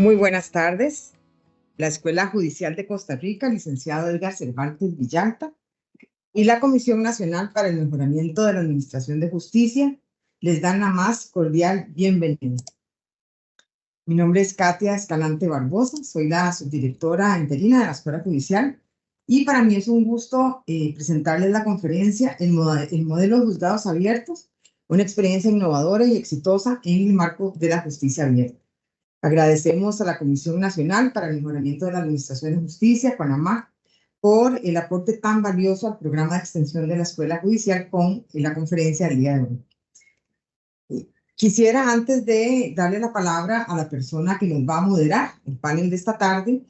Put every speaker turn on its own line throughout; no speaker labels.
Muy buenas tardes. La Escuela Judicial de Costa Rica, licenciado Edgar Cervantes Villalta, y la Comisión Nacional para el Mejoramiento de la Administración de Justicia les dan la más cordial bienvenida. Mi nombre es Katia Escalante Barbosa, soy la subdirectora interina de la Escuela Judicial y para mí es un gusto presentarles la conferencia El modelo de juzgados abiertos, una experiencia innovadora y exitosa en el marco de la justicia abierta. Agradecemos a la Comisión Nacional para el Mejoramiento de la Administración de Justicia, Panamá, por el aporte tan valioso al programa de extensión de la Escuela Judicial con la conferencia del día de hoy. Quisiera, antes de darle la palabra a la persona que nos va a moderar el panel de esta tarde,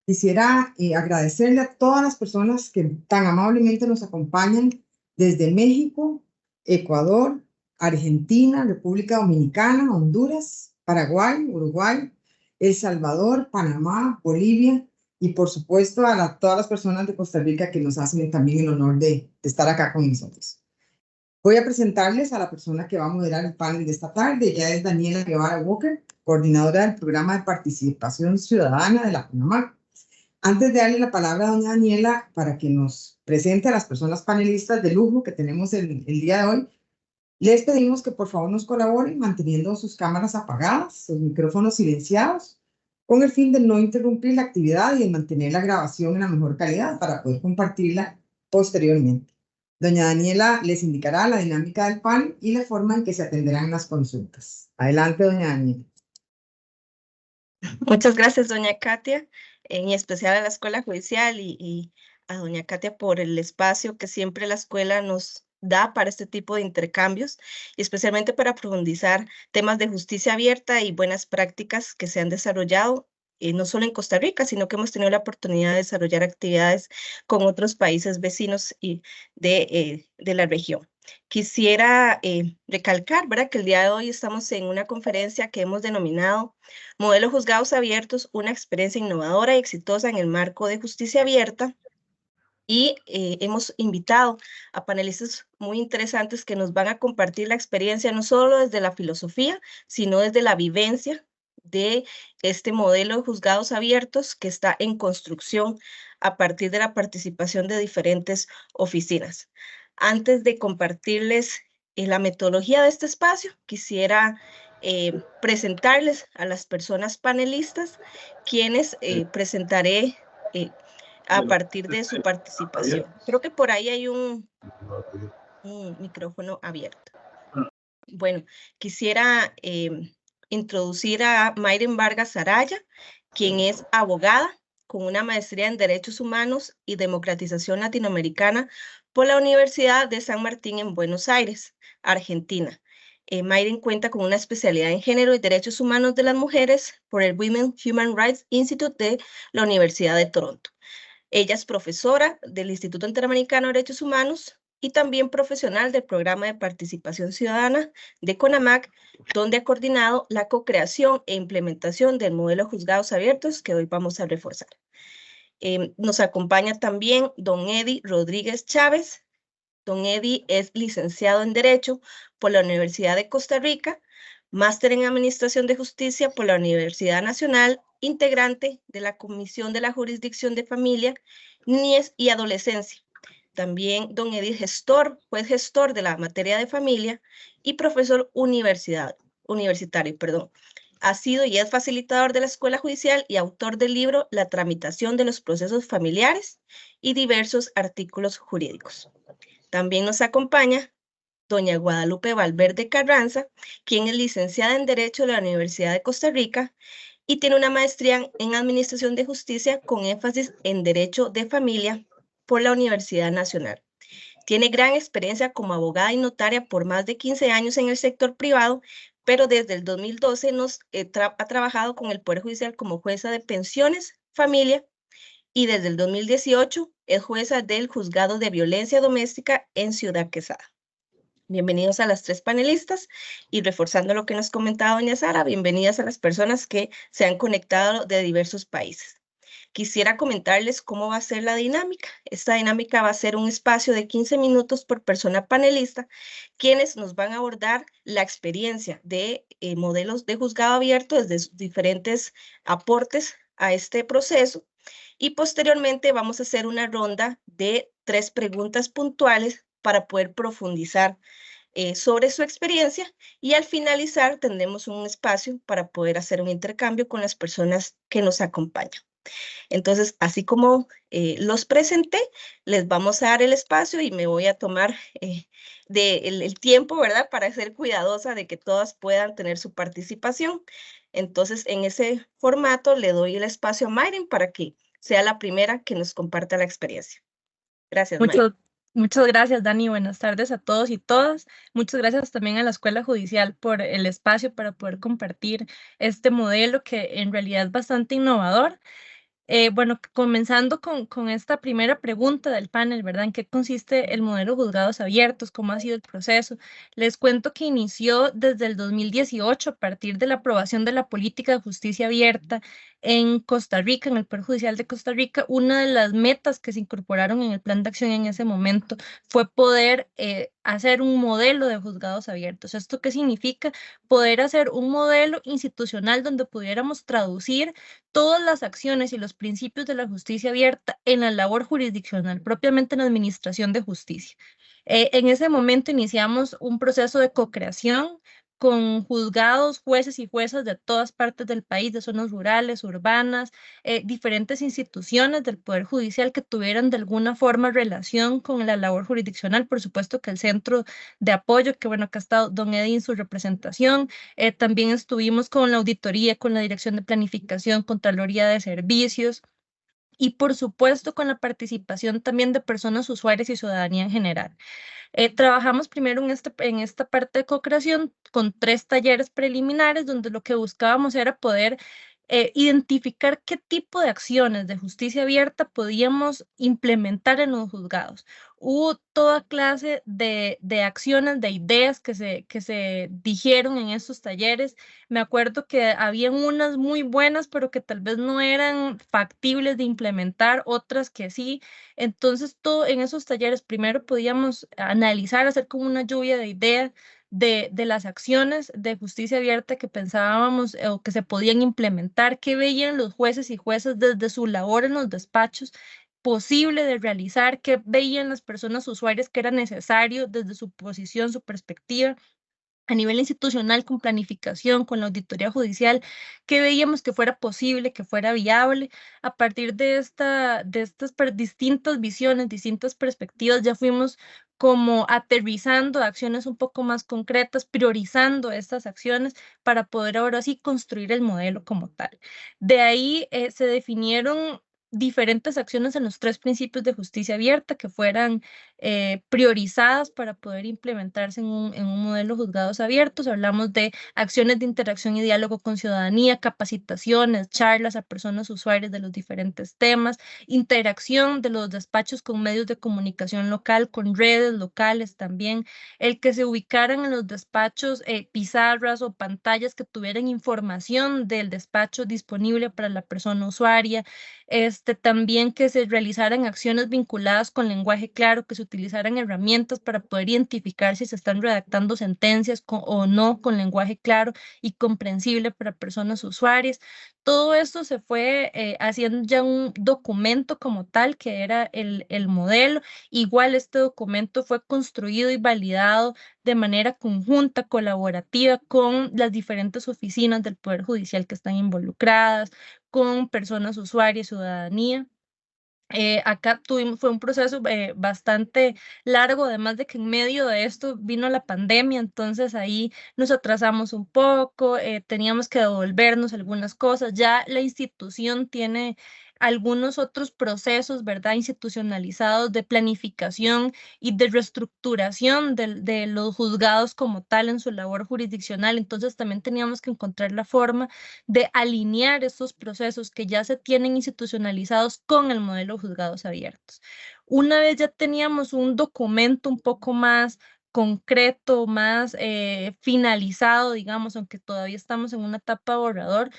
quisiera agradecerle a todas las personas que tan amablemente nos acompañan desde México, Ecuador, Argentina, República Dominicana, Honduras, Paraguay, Uruguay, El Salvador, Panamá, Bolivia y por supuesto a todas las personas de Costa Rica que nos hacen también el honor de estar acá con nosotros. Voy a presentarles a la persona que va a moderar el panel de esta tarde. Ella es Daniela Guevara Walker, coordinadora del Programa de Participación Ciudadana de la Panamá. Antes de darle la palabra a doña Daniela para que nos presente a las personas panelistas de lujo que tenemos el día de hoy, les pedimos que por favor nos colaboren manteniendo sus cámaras apagadas, sus micrófonos silenciados, con el fin de no interrumpir la actividad y de mantener la grabación en la mejor calidad para poder compartirla posteriormente. Doña Daniela les indicará la dinámica del panel y la forma en que se atenderán las consultas. Adelante, doña Daniela.
Muchas gracias, doña Katia, en especial a la Escuela Judicial y a doña Katia por el espacio que siempre la escuela nos da para este tipo de intercambios y especialmente para profundizar temas de justicia abierta y buenas prácticas que se han desarrollado no solo en Costa Rica, sino que hemos tenido la oportunidad de desarrollar actividades con otros países vecinos y de la región. Quisiera recalcar, ¿verdad?, que el día de hoy estamos en una conferencia que hemos denominado Modelo Juzgados Abiertos, una experiencia innovadora y exitosa en el marco de justicia abierta. Y hemos invitado a panelistas muy interesantes que nos van a compartir la experiencia no solo desde la filosofía, sino desde la vivencia de este modelo de juzgados abiertos que está en construcción a partir de la participación de diferentes oficinas. Antes de compartirles la metodología de este espacio, quisiera presentarles a las personas panelistas, quienes presentaré a partir de su participación. Creo que por ahí hay un micrófono abierto. Bueno, quisiera introducir a Mayren Vargas Araya, quien es abogada con una maestría en Derechos Humanos y Democratización Latinoamericana por la Universidad de San Martín en Buenos Aires, Argentina. Mayren cuenta con una especialidad en Género y Derechos Humanos de las Mujeres por el Women Human Rights Institute de la Universidad de Toronto. Ella es profesora del Instituto Interamericano de Derechos Humanos y también profesional del Programa de Participación Ciudadana de CONAMAC, donde ha coordinado la co-creación e implementación del modelo de juzgados abiertos que hoy vamos a reforzar. Nos acompaña también don Eddie Rodríguez Chávez. Don Eddie es licenciado en Derecho por la Universidad de Costa Rica, máster en Administración de Justicia por la Universidad Nacional, integrante de la Comisión de la Jurisdicción de Familia, Niñez y Adolescencia. También don Eddie fue gestor de la materia de familia y profesor universitario. Ha sido y es facilitador de la Escuela Judicial y autor del libro La tramitación de los procesos familiares y diversos artículos jurídicos. También nos acompaña doña Guadalupe Valverde Carranza, quien es licenciada en Derecho de la Universidad de Costa Rica y tiene una maestría en Administración de Justicia con énfasis en Derecho de Familia por la Universidad Nacional. Tiene gran experiencia como abogada y notaria por más de 15 años en el sector privado, pero desde el 2012 ha trabajado con el Poder Judicial como jueza de pensiones, familia, y desde el 2018 es jueza del Juzgado de Violencia Doméstica en Ciudad Quesada. Bienvenidos a las tres panelistas y reforzando lo que nos comentaba doña Sara, bienvenidas a las personas que se han conectado de diversos países. Quisiera comentarles cómo va a ser la dinámica. Esta dinámica va a ser un espacio de 15 minutos por persona panelista, quienes nos van a abordar la experiencia de modelos de juzgado abierto desde sus diferentes aportes a este proceso. Y posteriormente vamos a hacer una ronda de 3 preguntas puntuales para poder profundizar sobre su experiencia, y al finalizar tendremos un espacio para poder hacer un intercambio con las personas que nos acompañan. Entonces, así como los presenté, les vamos a dar el espacio y me voy a tomar el tiempo, ¿verdad? Para ser cuidadosa de que todas puedan tener su participación. Entonces, en ese formato le doy el espacio a Mayren para que sea la primera que nos comparta la experiencia. Gracias, Mayren.
Muchas gracias, Dani. Buenas tardes a todos y todas. Muchas gracias también a la Escuela Judicial por el espacio para poder compartir este modelo que en realidad es bastante innovador. Bueno, comenzando con esta primera pregunta del panel, ¿verdad? ¿En qué consiste el modelo juzgados abiertos? ¿Cómo ha sido el proceso? Les cuento que inició desde el 2018 a partir de la aprobación de la política de justicia abierta en Costa Rica, en el Poder Judicial de Costa Rica. Una de las metas que se incorporaron en el plan de acción en ese momento fue poder hacer un modelo de juzgados abiertos. ¿Esto qué significa? Poder hacer un modelo institucional donde pudiéramos traducir todas las acciones y los principios de la justicia abierta en la labor jurisdiccional, propiamente en la administración de justicia. En ese momento iniciamos un proceso de co-creación con juzgados, jueces y juezas de todas partes del país, de zonas rurales, urbanas, diferentes instituciones del Poder Judicial que tuvieran de alguna forma relación con la labor jurisdiccional. Por supuesto que el centro de apoyo, que bueno, acá está don Eddie en su representación. También estuvimos con la auditoría, con la Dirección de Planificación, Contraloría de Servicios y por supuesto con la participación también de personas usuarias y ciudadanía en general. Trabajamos primero en esta parte de co-creación con 3 talleres preliminares donde lo que buscábamos era poder identificar qué tipo de acciones de justicia abierta podíamos implementar en los juzgados. Hubo toda clase de acciones, de ideas que se dijeron en estos talleres. Me acuerdo que habían unas muy buenas, pero que tal vez no eran factibles de implementar, otras que sí. Entonces, todo en esos talleres, primero podíamos analizar, hacer como una lluvia de ideas de las acciones de justicia abierta que pensábamos o que se podían implementar, qué veían los jueces y juezas desde su labor en los despachos posible de realizar, qué veían las personas usuarias que era necesario desde su posición, su perspectiva a nivel institucional, con planificación, con la auditoría judicial, que veíamos que fuera posible, que fuera viable. A partir de estas distintas visiones, distintas perspectivas, ya fuimos como aterrizando acciones un poco más concretas, priorizando estas acciones para poder ahora sí construir el modelo como tal. De ahí se definieron diferentes acciones en los 3 principios de justicia abierta que fueran priorizadas para poder implementarse en un modelo juzgados abiertos. Hablamos de acciones de interacción y diálogo con ciudadanía, capacitaciones, charlas a personas usuarias de los diferentes temas, interacción de los despachos con medios de comunicación local, con redes locales también, el que se ubicaran en los despachos pizarras o pantallas que tuvieran información del despacho disponible para la persona usuaria, también que se realizaran acciones vinculadas con lenguaje claro, que se utilizaran herramientas para poder identificar si se están redactando sentencias o no con lenguaje claro y comprensible para personas usuarias. Todo esto se fue haciendo ya un documento como tal, que era el modelo. Igual este documento fue construido y validado de manera conjunta, colaborativa, con las diferentes oficinas del Poder Judicial que están involucradas, con personas usuarias, ciudadanía. Acá fue un proceso bastante largo, además de que en medio de esto vino la pandemia, entonces ahí nos atrasamos un poco, teníamos que devolvernos algunas cosas. Ya la institución tiene algunos otros procesos, ¿verdad? Institucionalizados de planificación y de reestructuración de los juzgados como tal en su labor jurisdiccional. Entonces también teníamos que encontrar la forma de alinear estos procesos que ya se tienen institucionalizados con el modelo juzgados abiertos. Una vez ya teníamos un documento un poco más concreto, más finalizado, digamos, aunque todavía estamos en una etapa borrador,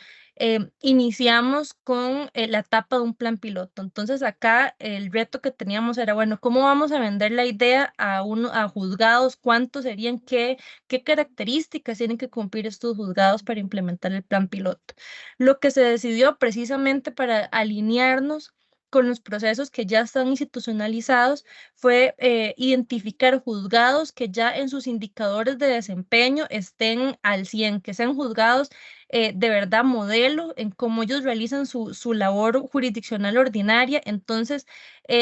iniciamos con la etapa de un plan piloto. Entonces acá el reto que teníamos era, bueno, ¿cómo vamos a vender la idea a juzgados? ¿Cuántos serían? ¿Qué características tienen que cumplir estos juzgados para implementar el plan piloto? Lo que se decidió precisamente para alinearnos con los procesos que ya están institucionalizados fue identificar juzgados que ya en sus indicadores de desempeño estén al 100, que sean juzgados de verdad modelo en cómo ellos realizan su labor jurisdiccional ordinaria. Entonces,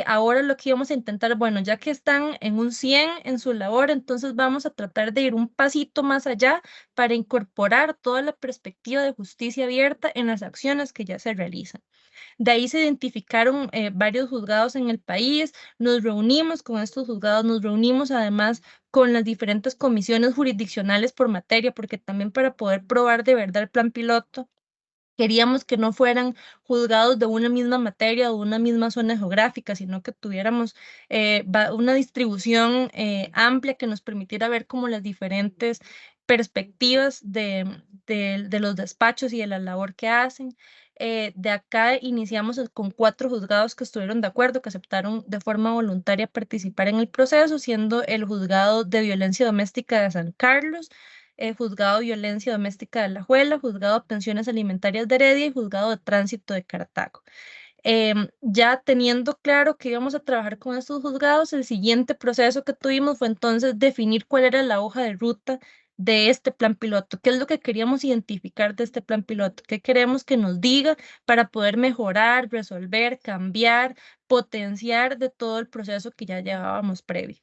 ahora lo que íbamos a intentar, bueno, ya que están en un 100 en su labor, entonces vamos a tratar de ir un pasito más allá para incorporar toda la perspectiva de justicia abierta en las acciones que ya se realizan. De ahí se identificaron varios juzgados en el país, nos reunimos con estos juzgados, nos reunimos además con las diferentes comisiones jurisdiccionales por materia, porque también para poder probar de verdad el plan piloto, queríamos que no fueran juzgados de una misma materia o una misma zona geográfica, sino que tuviéramos una distribución amplia que nos permitiera ver como las diferentes perspectivas de los despachos y de la labor que hacen. De acá iniciamos con 4 juzgados que estuvieron de acuerdo, que aceptaron de forma voluntaria participar en el proceso, siendo el juzgado de violencia doméstica de San Carlos, juzgado de violencia doméstica de Alajuela, juzgado de pensiones alimentarias de Heredia y juzgado de tránsito de Cartago. Ya teniendo claro que íbamos a trabajar con estos juzgados, el siguiente proceso que tuvimos fue entonces definir cuál era la hoja de ruta de este plan piloto, qué es lo que queríamos identificar de este plan piloto, qué queremos que nos diga para poder mejorar, resolver, cambiar, potenciar de todo el proceso que ya llevábamos previo.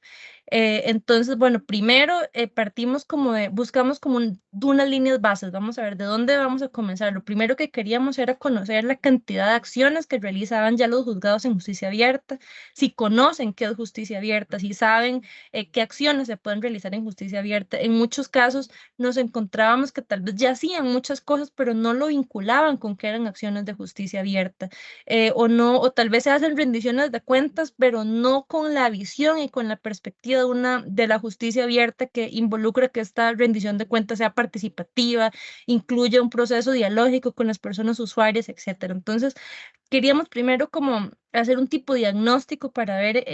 Entonces, bueno, primero partimos buscamos como unas líneas bases, vamos a ver de dónde vamos a comenzar. Lo primero que queríamos era conocer la cantidad de acciones que realizaban ya los juzgados en justicia abierta, si conocen qué es justicia abierta, si saben qué acciones se pueden realizar en justicia abierta. En muchos casos nos encontrábamos que tal vez ya hacían muchas cosas, pero no lo vinculaban con que eran acciones de justicia abierta, o no, o tal vez se hacen rendiciones de cuentas, pero no con la visión y con la perspectiva de la justicia abierta que involucra que esta rendición de cuentas sea participativa, incluya un proceso dialógico con las personas usuarias, etcétera. Entonces, queríamos primero como hacer un tipo de diagnóstico para ver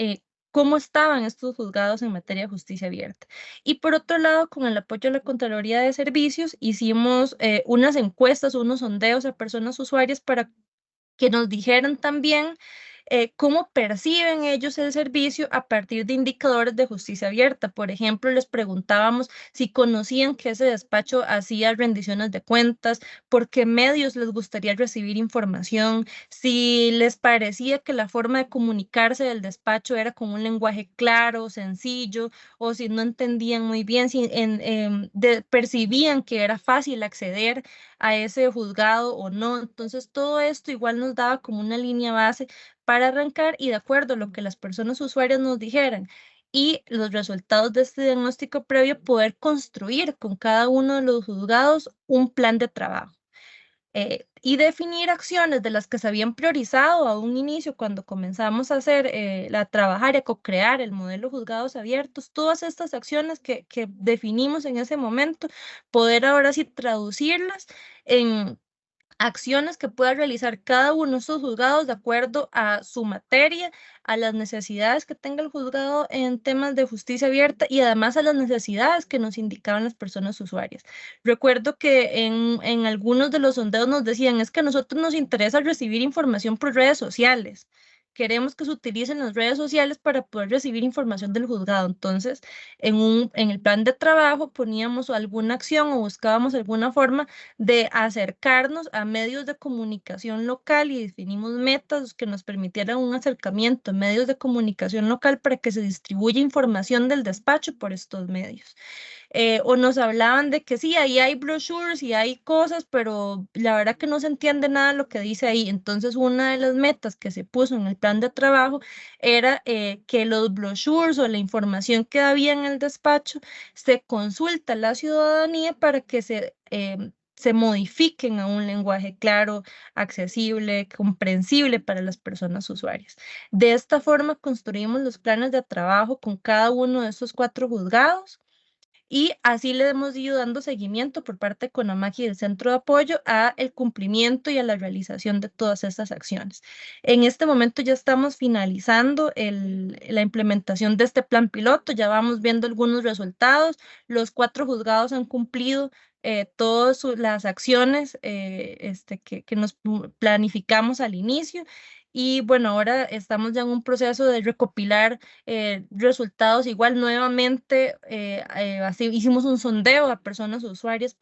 cómo estaban estos juzgados en materia de justicia abierta. Y por otro lado, con el apoyo de la Contraloría de Servicios, hicimos unas encuestas, unos sondeos a personas usuarias para que nos dijeran también cómo perciben ellos el servicio a partir de indicadores de justicia abierta. Por ejemplo, les preguntábamos si conocían que ese despacho hacía rendiciones de cuentas, por qué medios les gustaría recibir información, si les parecía que la forma de comunicarse del despacho era con un lenguaje claro, sencillo, o si no entendían muy bien, si percibían que era fácil acceder a ese juzgado o no. Entonces, todo esto igual nos daba como una línea base para arrancar y de acuerdo a lo que las personas usuarias nos dijeran y los resultados de este diagnóstico previo, poder construir con cada uno de los juzgados un plan de trabajo. Y definir acciones de las que se habían priorizado a un inicio cuando comenzamos a trabajar y a co-crear el modelo juzgados abiertos, todas estas acciones que definimos en ese momento, poder ahora sí traducirlas en acciones que pueda realizar cada uno de estos juzgados de acuerdo a su materia, a las necesidades que tenga el juzgado en temas de justicia abierta y además a las necesidades que nos indicaban las personas usuarias. Recuerdo que en algunos de los sondeos nos decían, es que a nosotros nos interesa recibir información por redes sociales. Queremos que se utilicen las redes sociales para poder recibir información del juzgado. Entonces, en el plan de trabajo poníamos alguna acción o buscábamos alguna forma de acercarnos a medios de comunicación local y definimos metas que nos permitieran un acercamiento a medios de comunicación local para que se distribuya información del despacho por estos medios. O nos hablaban de que sí, ahí hay brochures y hay cosas, pero la verdad que no se entiende nada de lo que dice ahí. Entonces, una de las metas que se puso en el plan de trabajo era que los brochures o la información que había en el despacho se consulta a la ciudadanía para que se modifiquen a un lenguaje claro, accesible, comprensible para las personas usuarias. De esta forma construimos los planes de trabajo con cada uno de estos 4 juzgados. y así le hemos ido dando seguimiento por parte de CONAMAC y del Centro de Apoyo a el cumplimiento y a la realización de todas estas acciones. En este momento ya estamos finalizando la implementación de este plan piloto, ya vamos viendo algunos resultados. Los 4 juzgados han cumplido todas las acciones que nos planificamos al inicio. Y bueno, ahora estamos ya en un proceso de recopilar resultados. Igual nuevamente así hicimos un sondeo a personas usuarias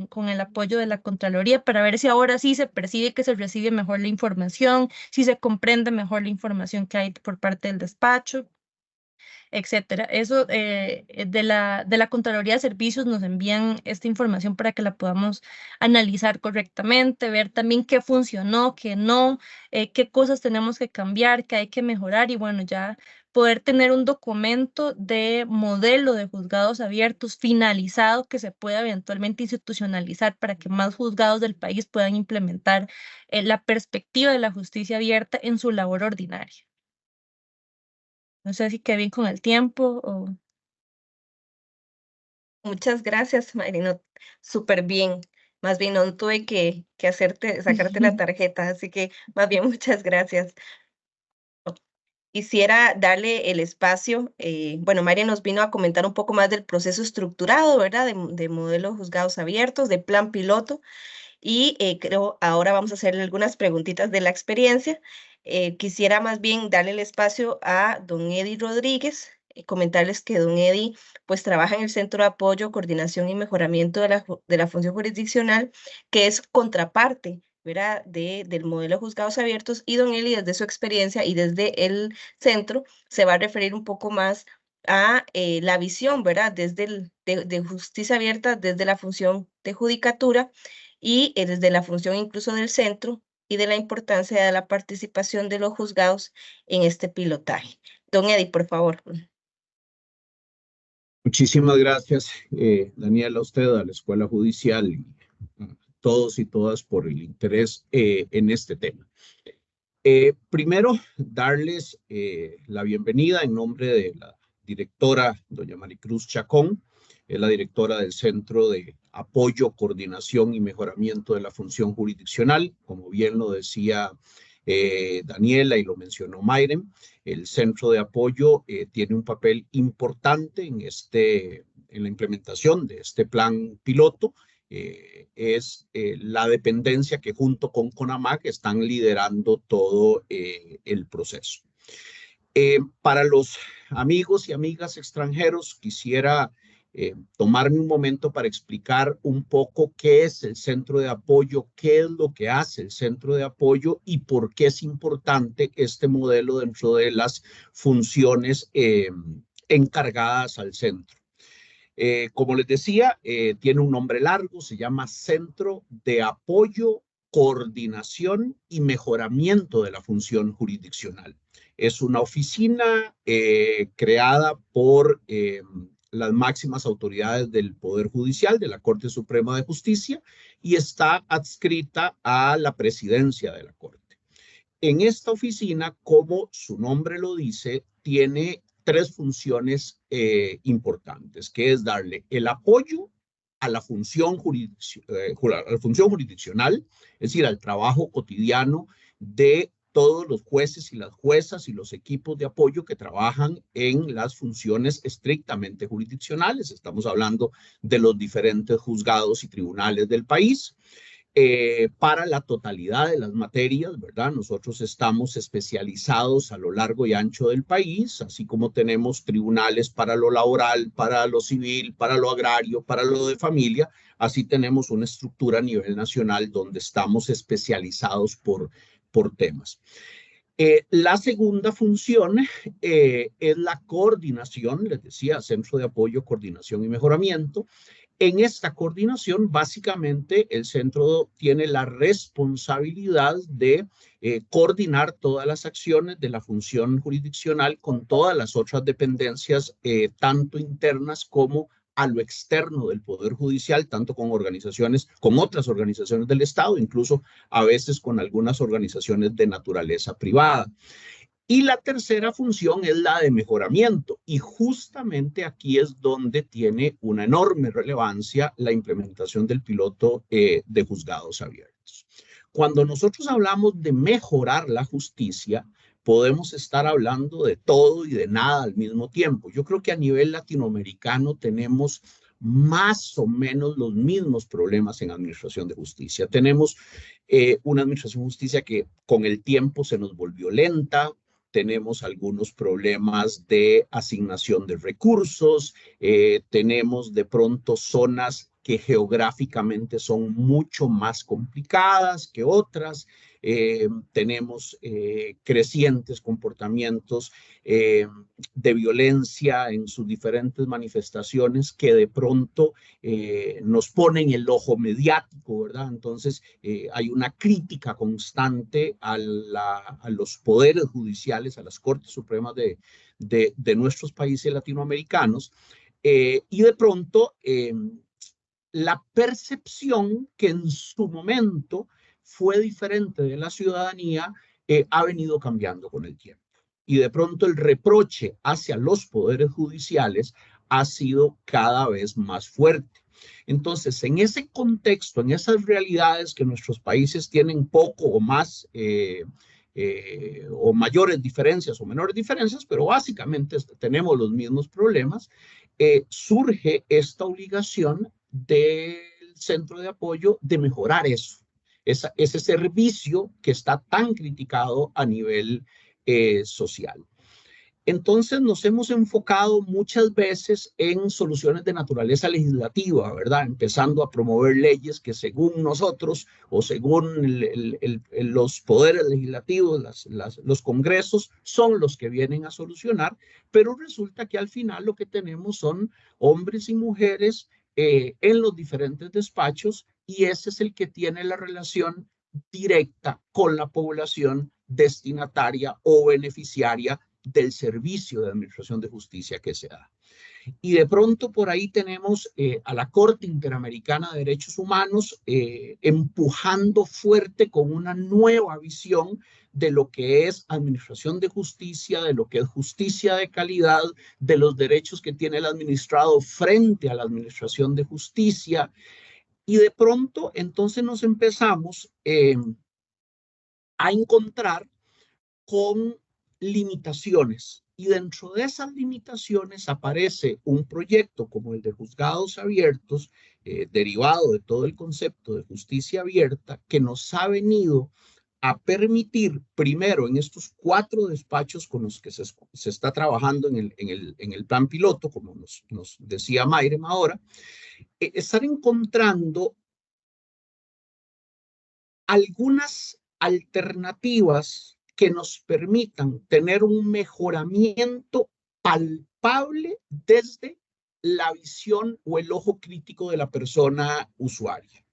con el apoyo de la Contraloría para ver si ahora sí se percibe que se recibe mejor la información, si se comprende mejor la información que hay por parte del despacho, etcétera. Eso de la Contraloría de Servicios nos envían esta información para que la podamos analizar correctamente, ver también qué funcionó, qué no, qué cosas tenemos que cambiar, qué hay que mejorar y bueno, ya poder tener un documento de modelo de juzgados abiertos finalizado que se pueda eventualmente institucionalizar para que más juzgados del país puedan implementar la perspectiva de la justicia abierta en su labor ordinaria. No sé si quedé bien con el tiempo o...
Muchas gracias, Marino. Súper bien. Más bien no tuve que sacarte la tarjeta, así que más bien muchas gracias. Quisiera darle el espacio, bueno, María nos vino a comentar un poco más del proceso estructurado, ¿verdad? De modelo juzgados abiertos, de plan piloto, y creo ahora vamos a hacerle algunas preguntitas de la experiencia. Quisiera más bien darle el espacio a don Eddie Rodríguez, comentarles que don Eddie pues trabaja en el Centro de Apoyo, Coordinación y Mejoramiento de la Función Jurisdiccional, que es contraparte, ¿verdad? Del modelo de juzgados abiertos, y don Eddie desde su experiencia y desde el centro se va a referir un poco más a la visión, ¿verdad? De justicia abierta desde la función de judicatura y desde la función incluso del centro y de la importancia de la participación de los juzgados en este pilotaje. Don Eddie, por favor.
Muchísimas gracias, Daniela, a usted, a la Escuela Judicial, y a todos y todas por el interés en este tema. Primero, darles la bienvenida en nombre de la directora, doña Maricruz Chacón, la directora del Centro de Apoyo, Coordinación y Mejoramiento de la Función Jurisdiccional. Como bien lo decía Daniela y lo mencionó Mayren, el Centro de Apoyo tiene un papel importante en la implementación de este plan piloto. Es la dependencia que junto con CONAMAC están liderando todo el proceso. Para los amigos y amigas extranjeros, quisiera tomarme un momento para explicar un poco qué es el Centro de Apoyo, qué es lo que hace el Centro de Apoyo y por qué es importante este modelo dentro de las funciones encargadas al centro. Como les decía, tiene un nombre largo, se llama Centro de Apoyo, Coordinación y Mejoramiento de la Función Jurisdiccional. Es una oficina creada por las máximas autoridades del Poder Judicial, de la Corte Suprema de Justicia, y está adscrita a la presidencia de la Corte. En esta oficina, como su nombre lo dice, tiene 3 funciones importantes, que es darle el apoyo a la función jurisdiccional, es decir, al trabajo cotidiano de todos los jueces y las juezas y los equipos de apoyo que trabajan en las funciones estrictamente jurisdiccionales. Estamos hablando de los diferentes juzgados y tribunales del país. Para la totalidad de las materias, ¿verdad? Nosotros estamos especializados a lo largo y ancho del país, así como tenemos tribunales para lo laboral, para lo civil, para lo agrario, para lo de familia, así tenemos una estructura a nivel nacional donde estamos especializados por temas. La segunda función es la coordinación, les decía, Centro de Apoyo, Coordinación y Mejoramiento. En esta coordinación, básicamente, el centro tiene la responsabilidad de coordinar todas las acciones de la función jurisdiccional con todas las otras dependencias, tanto internas como a lo externo del Poder Judicial, tanto con otras organizaciones del Estado, incluso a veces con algunas organizaciones de naturaleza privada. Y la tercera función es la de mejoramiento. Y justamente aquí es donde tiene una enorme relevancia la implementación del piloto de juzgados abiertos. Cuando nosotros hablamos de mejorar la justicia, podemos estar hablando de todo y de nada al mismo tiempo. Yo creo que a nivel latinoamericano tenemos más o menos los mismos problemas en administración de justicia. Tenemos una administración de justicia que con el tiempo se nos volvió lenta. Tenemos algunos problemas de asignación de recursos, tenemos de pronto zonas que geográficamente son mucho más complicadas que otras, tenemos crecientes comportamientos de violencia en sus diferentes manifestaciones que de pronto nos ponen el ojo mediático, ¿verdad? Entonces hay una crítica constante a los poderes judiciales, a las Cortes Supremas de nuestros países latinoamericanos, y de pronto la percepción que en su momento fue diferente de la ciudadanía ha venido cambiando con el tiempo. Y de pronto el reproche hacia los poderes judiciales ha sido cada vez más fuerte. Entonces, en ese contexto, en esas realidades que nuestros países tienen poco o más o mayores diferencias o menores diferencias, pero básicamente tenemos los mismos problemas, surge esta obligación del centro de apoyo de mejorar eso, ese servicio que está tan criticado a nivel social. Entonces nos hemos enfocado muchas veces en soluciones de naturaleza legislativa, ¿verdad? Empezando a promover leyes que según nosotros o según los poderes legislativos, los congresos, son los que vienen a solucionar, pero resulta que al final lo que tenemos son hombres y mujeres en los diferentes despachos y ese es el que tiene la relación directa con la población destinataria o beneficiaria del servicio de administración de justicia que se da. Y de pronto por ahí tenemos a la Corte Interamericana de Derechos Humanos empujando fuerte con una nueva visión de lo que es administración de justicia, de lo que es justicia de calidad, de los derechos que tiene el administrado frente a la administración de justicia. Y de pronto entonces nos empezamos a encontrar con limitaciones y dentro de esas limitaciones aparece un proyecto como el de juzgados abiertos, derivado de todo el concepto de justicia abierta, que nos ha venido a permitir, primero en estos 4 despachos con los que se está trabajando en el plan piloto, como nos decía Mayren ahora, estar encontrando algunas alternativas que nos permitan tener un mejoramiento palpable desde la visión o el ojo crítico de la persona usuaria.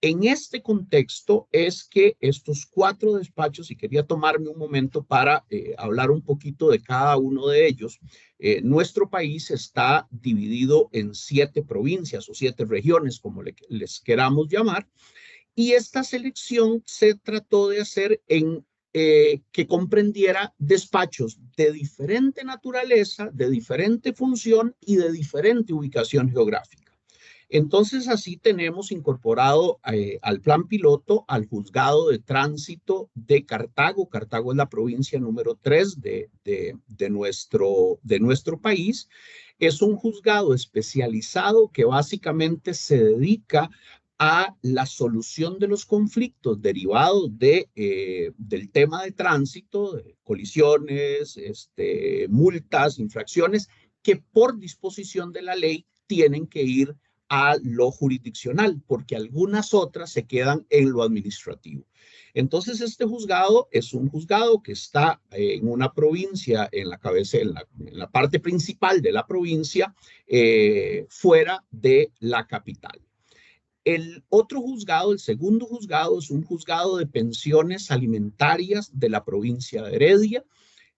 En este contexto es que estos 4 despachos, y quería tomarme un momento para hablar un poquito de cada uno de ellos, nuestro país está dividido en 7 provincias o 7 regiones, como les queramos llamar, y esta selección se trató de hacer en que comprendiera despachos de diferente naturaleza, de diferente función y de diferente ubicación geográfica. Entonces, así tenemos incorporado al plan piloto al juzgado de tránsito de Cartago. Cartago es la provincia número 3 de nuestro país. Es un juzgado especializado que básicamente se dedica a la solución de los conflictos derivados del tema de tránsito, de colisiones, multas, infracciones, que por disposición de la ley tienen que ir a lo jurisdiccional, porque algunas otras se quedan en lo administrativo. Entonces, este juzgado es un juzgado que está en una provincia, en la cabeza, en la parte principal de la provincia, fuera de la capital. El otro juzgado, el segundo juzgado, es un juzgado de pensiones alimentarias de la provincia de Heredia.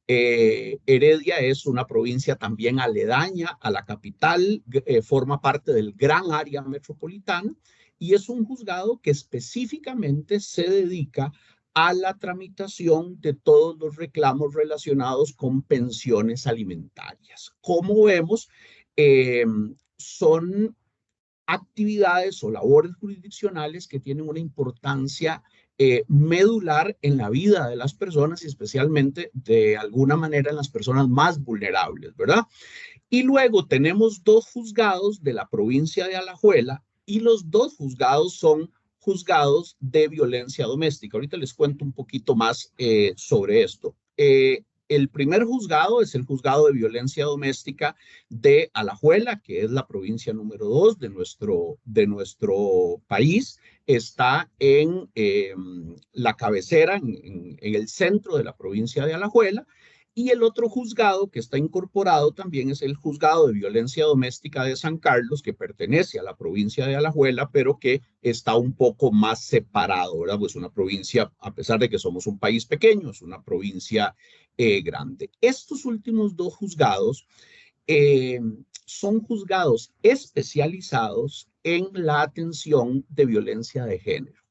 Heredia es una provincia también aledaña a la capital, forma parte del gran área metropolitana y es un juzgado que específicamente se dedica a la tramitación de todos los reclamos relacionados con pensiones alimentarias. Como vemos, son actividades o labores jurisdiccionales que tienen una importancia medular en la vida de las personas y especialmente de alguna manera en las personas más vulnerables, ¿verdad? Y luego tenemos 2 juzgados de la provincia de Alajuela y los 2 juzgados son juzgados de violencia doméstica. Ahorita les cuento un poquito más sobre esto. El primer juzgado es el juzgado de violencia doméstica de Alajuela, que es la provincia número 2 de nuestro país. Está en la cabecera, en el centro de la provincia de Alajuela. Y el otro juzgado que está incorporado también es el juzgado de violencia doméstica de San Carlos, que pertenece a la provincia de Alajuela, pero que está un poco más separado, ¿verdad? Pues una provincia, a pesar de que somos un país pequeño, es una provincia grande. Estos últimos 2 juzgados son juzgados especializados en la atención de violencia de género.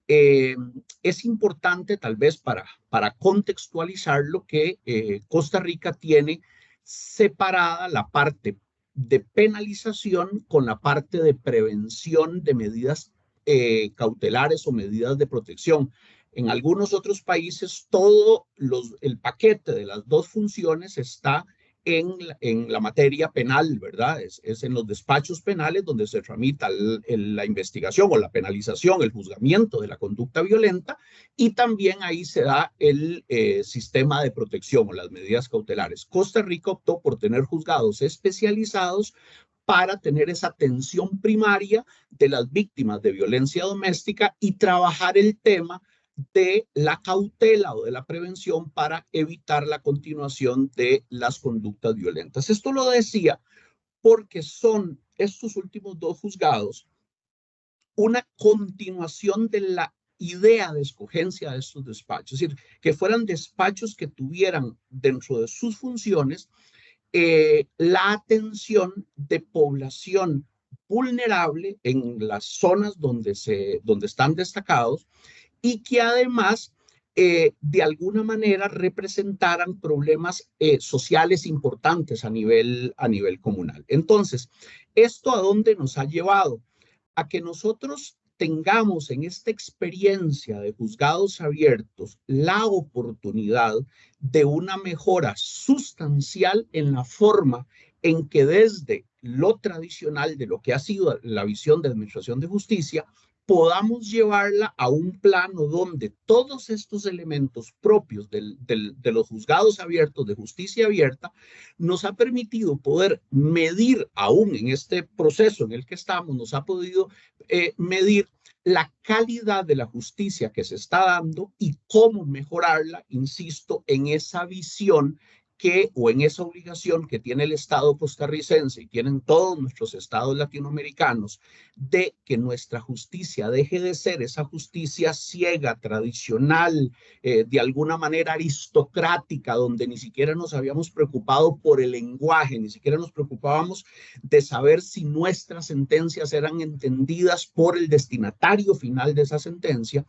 Es importante tal vez para contextualizarlo que Costa Rica tiene separada la parte de penalización con la parte de prevención de medidas cautelares o medidas de protección. En algunos otros países todo el paquete de las 2 funciones está en la materia penal, ¿verdad? Es en los despachos penales donde se tramita la investigación o la penalización, el juzgamiento de la conducta violenta, y también ahí se da el sistema de protección o las medidas cautelares. Costa Rica optó por tener juzgados especializados para tener esa atención primaria de las víctimas de violencia doméstica y trabajar el tema de la cautela o de la prevención para evitar la continuación de las conductas violentas. Esto lo decía porque son estos últimos 2 juzgados una continuación de la idea de escogencia de estos despachos, es decir, que fueran despachos que tuvieran dentro de sus funciones la atención de población vulnerable en las zonas donde están destacados y que además de alguna manera representaran problemas sociales importantes a nivel comunal. Entonces, ¿esto a dónde nos ha llevado? A que nosotros tengamos en esta experiencia de juzgados abiertos la oportunidad de una mejora sustancial en la forma en que desde lo tradicional de lo que ha sido la visión de administración de justicia, podamos llevarla a un plano donde todos estos elementos propios de los juzgados abiertos, de justicia abierta, nos ha permitido poder medir, aún en este proceso en el que estamos, nos ha podido medir la calidad de la justicia que se está dando y cómo mejorarla, insisto, en esa visión o en esa obligación que tiene el Estado costarricense y tienen todos nuestros estados latinoamericanos de que nuestra justicia deje de ser esa justicia ciega, tradicional, de alguna manera aristocrática, donde ni siquiera nos habíamos preocupado por el lenguaje, ni siquiera nos preocupábamos de saber si nuestras sentencias eran entendidas por el destinatario final de esa sentencia.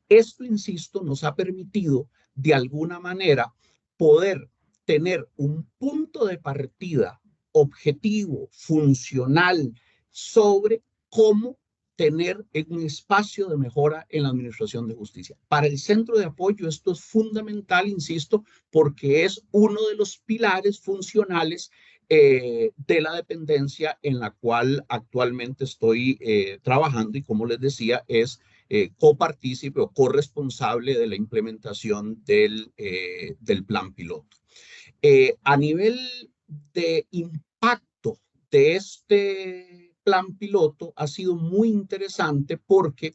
Esto, insisto, nos ha permitido de alguna manera poder tener un punto de partida objetivo, funcional, sobre cómo tener un espacio de mejora en la administración de justicia. Para el centro de apoyo esto es fundamental, insisto, porque es uno de los pilares funcionales de la dependencia en la cual actualmente estoy trabajando y, como les decía, es copartícipe o corresponsable de la implementación del plan piloto. A nivel de impacto de este plan piloto ha sido muy interesante porque,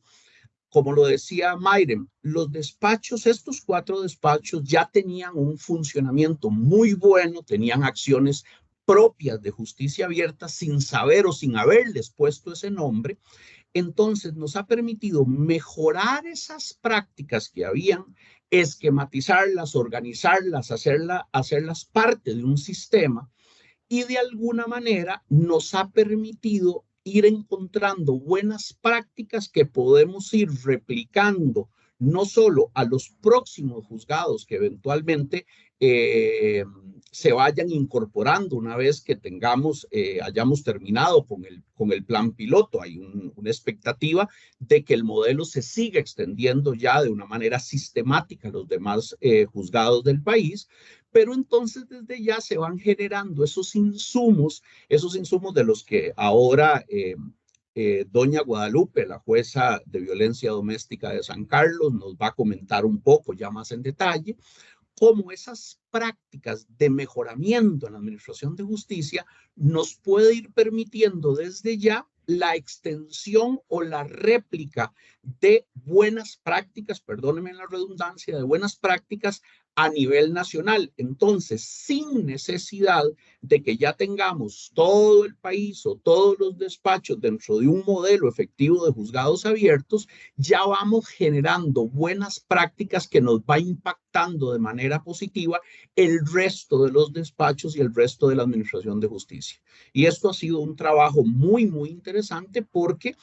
como lo decía Mayren, los despachos, estos 4 despachos ya tenían un funcionamiento muy bueno, tenían acciones propias de justicia abierta sin saber o sin haberles puesto ese nombre. Entonces nos ha permitido mejorar esas prácticas que habían, esquematizarlas, organizarlas, hacerlas parte de un sistema y de alguna manera nos ha permitido ir encontrando buenas prácticas que podemos ir replicando no solo a los próximos juzgados que eventualmente se vayan incorporando una vez que hayamos terminado con el plan piloto. Hay una expectativa de que el modelo se siga extendiendo ya de una manera sistemática a los demás juzgados del país, pero entonces desde ya se van generando esos insumos de los que ahora doña Guadalupe, la jueza de violencia doméstica de San Carlos, nos va a comentar un poco ya más en detalle, cómo esas prácticas de mejoramiento en la administración de justicia nos puede ir permitiendo desde ya la extensión o la réplica de buenas prácticas, perdónenme la redundancia, de buenas prácticas a nivel nacional. Entonces, sin necesidad de que ya tengamos todo el país o todos los despachos dentro de un modelo efectivo de juzgados abiertos, ya vamos generando buenas prácticas que nos va impactando de manera positiva el resto de los despachos y el resto de la administración de justicia. Y esto ha sido un trabajo muy, muy interesante porque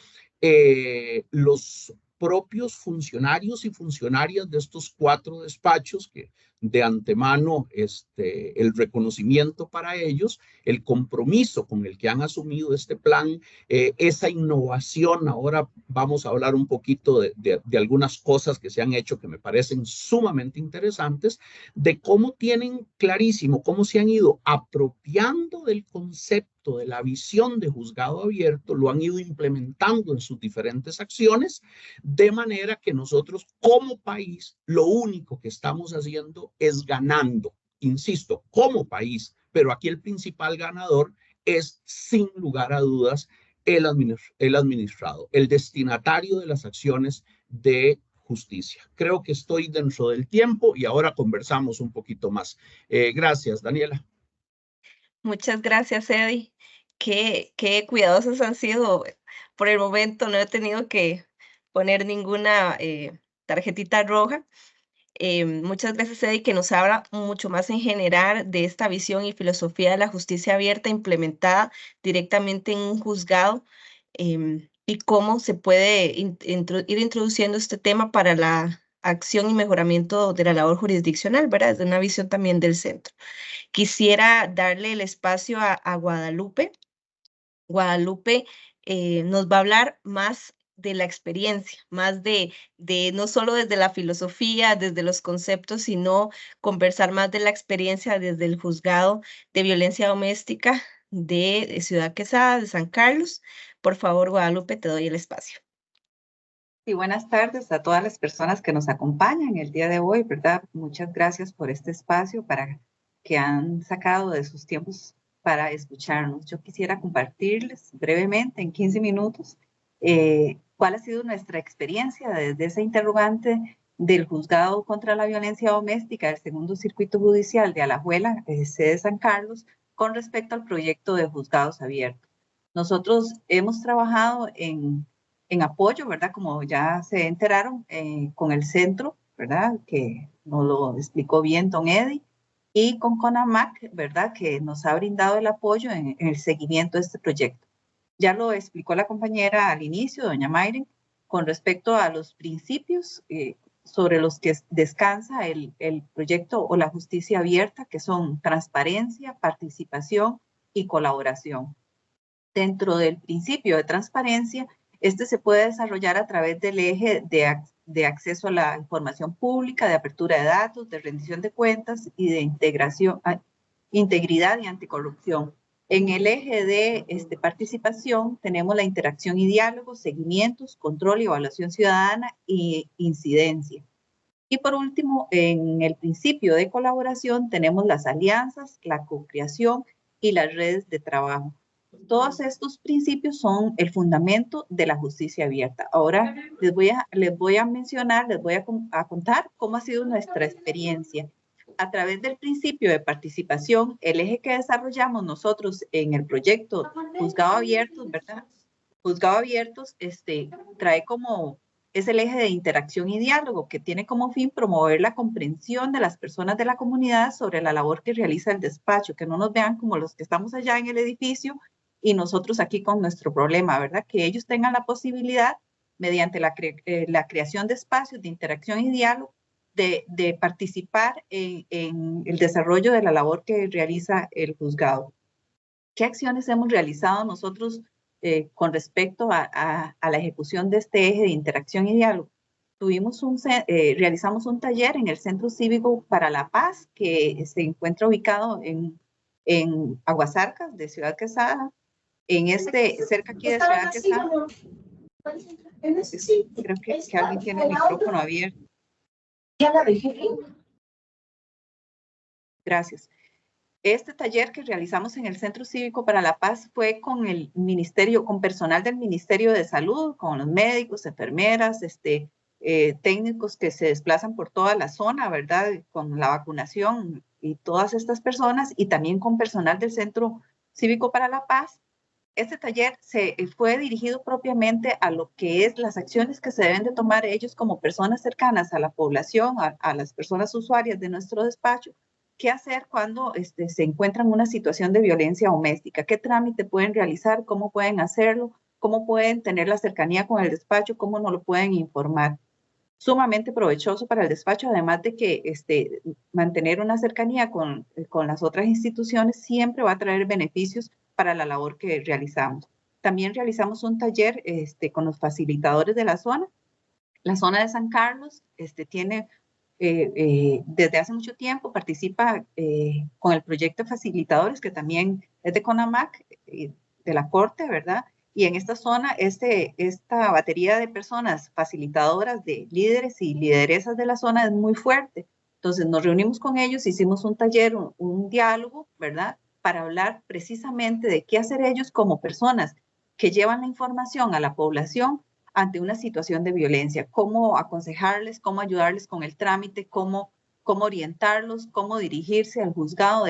los propios funcionarios y funcionarias de estos 4 despachos, que de antemano el reconocimiento para ellos, el compromiso con el que han asumido este plan, esa innovación. Ahora vamos a hablar un poquito de algunas cosas que se han hecho que me parecen sumamente interesantes, de cómo tienen clarísimo, cómo se han ido apropiando del concepto, de la visión de juzgado abierto, lo han ido implementando en sus diferentes acciones, de manera que nosotros como país lo único que estamos haciendo es ganando, insisto, como país, pero aquí el principal ganador es sin lugar a dudas el administrado, el destinatario de las acciones de justicia. Creo que estoy dentro del tiempo y ahora conversamos un poquito más. Gracias, Daniela.
Muchas gracias, Eddie. Qué cuidadosos han sido. Por el momento no he tenido que poner ninguna tarjetita roja. Muchas gracias, Eddie, que nos habla mucho más en general de esta visión y filosofía de la justicia abierta implementada directamente en un juzgado, y cómo se puede ir introduciendo este tema para la acción y mejoramiento de la labor jurisdiccional, ¿verdad? Desde una visión también del centro. Quisiera darle el espacio a Guadalupe. Guadalupe nos va a hablar más de la experiencia, más de no solo desde la filosofía, desde los conceptos, sino conversar más de la experiencia desde el juzgado de violencia doméstica de Ciudad Quesada, de San Carlos. Por favor, Guadalupe, te doy el espacio.
Y buenas tardes a todas las personas que nos acompañan el día de hoy, ¿verdad? Muchas gracias por este espacio que han sacado de sus tiempos para escucharnos. Yo quisiera compartirles brevemente, en 15 minutos, cuál ha sido nuestra experiencia desde esa interrogante del Juzgado contra la Violencia Doméstica del Segundo Circuito Judicial de Alajuela, sede San Carlos, con respecto al proyecto de juzgados abiertos. Nosotros hemos trabajado en apoyo, ¿verdad? Como ya se enteraron, con el centro, ¿verdad? Que nos lo explicó bien don Eddie, y con CONAMAC, ¿verdad? Que nos ha brindado el apoyo en el seguimiento de este proyecto. Ya lo explicó la compañera al inicio, doña Mayren, con respecto a los principios sobre los que descansa el proyecto o la justicia abierta, que son transparencia, participación y colaboración. Dentro del principio de transparencia, este se puede desarrollar a través del eje de acceso a la información pública, de apertura de datos, de rendición de cuentas y de integridad y anticorrupción. En el eje de participación tenemos la interacción y diálogo, seguimientos, control y evaluación ciudadana y incidencia. Y por último, en el principio de colaboración tenemos las alianzas, la co-creación y las redes de trabajo. Todos estos principios son el fundamento de la justicia abierta. Ahora les voy a mencionar, les voy a contar cómo ha sido nuestra experiencia. A través del principio de participación, el eje que desarrollamos nosotros en el proyecto Juzgado Abiertos, ¿verdad? Juzgado Abiertos trae como, es el eje de interacción y diálogo, que tiene como fin promover la comprensión de las personas de la comunidad sobre la labor que realiza el despacho, que no nos vean como los que estamos allá en el edificio y nosotros aquí con nuestro problema, ¿verdad? Que ellos tengan la posibilidad mediante la creación de espacios de interacción y diálogo, de participar en el desarrollo de la labor que realiza el juzgado. ¿Qué acciones hemos realizado nosotros con respecto a la ejecución de este eje de interacción y diálogo? Realizamos un taller en el Centro Cívico para la Paz, que se encuentra ubicado en Aguasarcas, de Ciudad Quesada, cerca aquí de Ciudad Quesada. Creo que alguien tiene el micrófono abierto.
Ya la dejé.
Gracias. Este taller que realizamos en el Centro Cívico para la Paz fue con con personal del Ministerio de Salud, con los médicos, enfermeras, técnicos que se desplazan por toda la zona, ¿verdad? Con la vacunación y todas estas personas, y también con personal del Centro Cívico para la Paz. Este taller fue dirigido propiamente a lo que es las acciones que se deben de tomar ellos como personas cercanas a la población, a las personas usuarias de nuestro despacho. ¿Qué hacer cuando se encuentran en una situación de violencia doméstica? ¿Qué trámite pueden realizar? ¿Cómo pueden hacerlo? ¿Cómo pueden tener la cercanía con el despacho? ¿Cómo nos lo pueden informar? Sumamente provechoso para el despacho, además de que mantener una cercanía con las otras instituciones siempre va a traer beneficios para la labor que realizamos. También realizamos un taller con los facilitadores de la zona. La zona de San Carlos tiene desde hace mucho tiempo participa con el proyecto de facilitadores, que también es de CONAMAC, de la Corte, ¿verdad? Y en esta zona, esta batería de personas facilitadoras, de líderes y lideresas de la zona es muy fuerte. Entonces nos reunimos con ellos, hicimos un taller, un diálogo, ¿verdad? Para hablar precisamente de qué hacer ellos como personas que llevan la información a la población ante una situación de violencia, cómo aconsejarles, cómo ayudarles con el trámite, cómo orientarlos, cómo dirigirse al juzgado,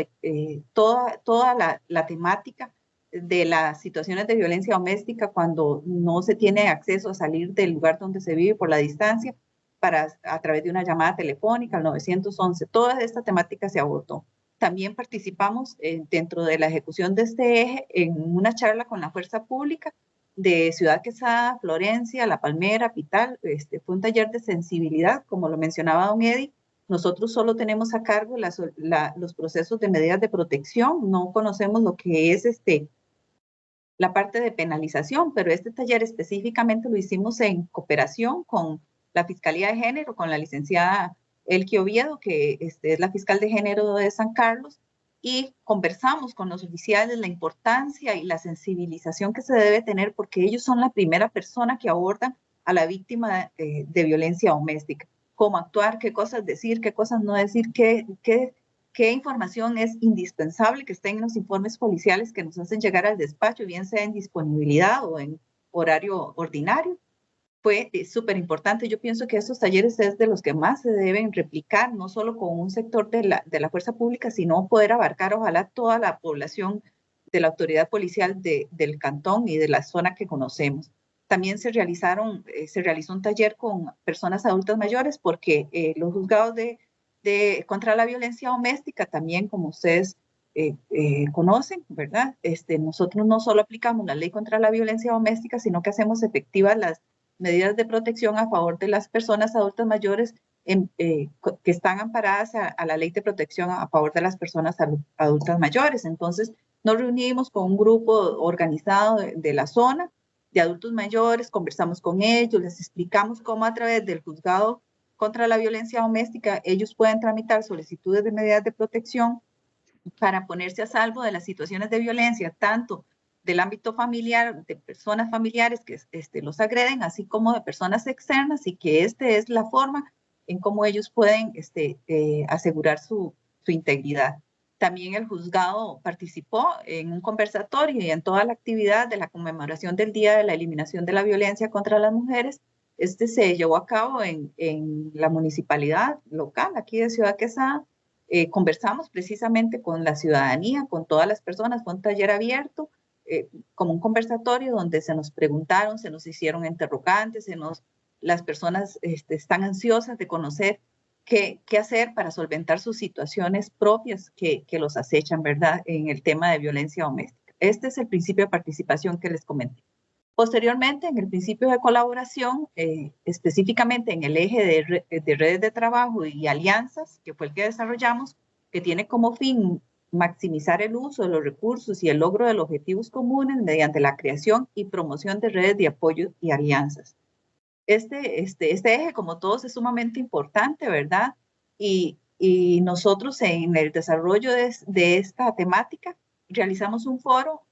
toda la temática de las situaciones de violencia doméstica cuando no se tiene acceso a salir del lugar donde se vive por la distancia, a través de una llamada telefónica al 911. Toda esta temática se abordó. También participamos dentro de la ejecución de este eje en una charla con la Fuerza Pública de Ciudad Quesada, Florencia, La Palmera, Pital. Fue un taller de sensibilidad, como lo mencionaba don Eddie. Nosotros solo tenemos a cargo los procesos de medidas de protección, no conocemos lo que es la parte de penalización, pero este taller específicamente lo hicimos en cooperación con la Fiscalía de Género, con la licenciada Elke Oviedo, que es la fiscal de género de San Carlos, y conversamos con los oficiales la importancia y la sensibilización que se debe tener, porque ellos son la primera persona que abordan a la víctima de violencia doméstica. Cómo actuar, qué cosas decir, qué cosas no decir, qué información es indispensable que esté en los informes policiales que nos hacen llegar al despacho, bien sea en disponibilidad o en horario ordinario. Fue súper importante. Yo pienso que estos talleres es de los que más se deben replicar, no solo con un sector de la fuerza pública, sino poder abarcar ojalá toda la población de la autoridad policial del cantón y de la zona que conocemos. También se realizó un taller con personas adultas mayores, porque los juzgados contra la violencia doméstica también, como ustedes conocen, ¿verdad? Nosotros no solo aplicamos la ley contra la violencia doméstica, sino que hacemos efectivas las medidas de protección a favor de las personas adultas mayores que están amparadas a la ley de protección a favor de las personas adultas mayores. Entonces, nos reunimos con un grupo organizado de la zona de adultos mayores, conversamos con ellos, les explicamos cómo a través del juzgado contra la violencia doméstica ellos pueden tramitar solicitudes de medidas de protección para ponerse a salvo de las situaciones de violencia, tanto del ámbito familiar, de personas familiares que los agreden, así como de personas externas, y que es la forma en cómo ellos pueden asegurar su integridad. También el juzgado participó en un conversatorio y en toda la actividad de la conmemoración del Día de la Eliminación de la Violencia contra las Mujeres. Se llevó a cabo en la municipalidad local, aquí de Ciudad Quesada. Conversamos precisamente con la ciudadanía, con todas las personas, fue un taller abierto, como un conversatorio donde se nos preguntaron, se nos hicieron interrogantes, las personas están ansiosas de conocer qué hacer para solventar sus situaciones propias que los acechan, ¿verdad?, en el tema de violencia doméstica. Este es el principio de participación que les comenté. Posteriormente, en el principio de colaboración, específicamente en el eje de redes de trabajo y alianzas, que fue el que desarrollamos, que tiene como fin maximizar el uso de los recursos y el logro de los objetivos comunes mediante la creación y promoción de redes de apoyo y alianzas. Este eje, como todos, es sumamente importante, ¿verdad? Y nosotros en el desarrollo de esta temática realizamos un foro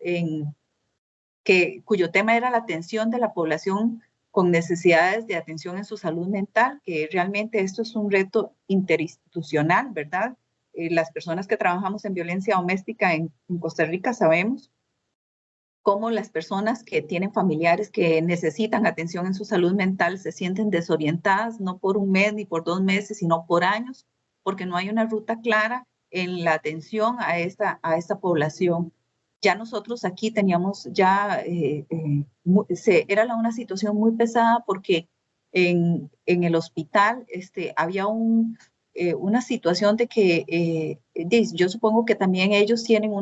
cuyo tema era la atención de la población con necesidades de atención en su salud mental, que realmente esto es un reto interinstitucional, ¿verdad? Las personas que trabajamos en violencia doméstica en Costa Rica sabemos cómo las personas que tienen familiares que necesitan atención en su salud mental se sienten desorientadas, no por un mes ni por 2 meses, sino por años, porque no hay una ruta clara en la atención a esta población. Ya nosotros aquí teníamos era una situación muy pesada porque en el hospital había una situación de que yo supongo que también ellos tienen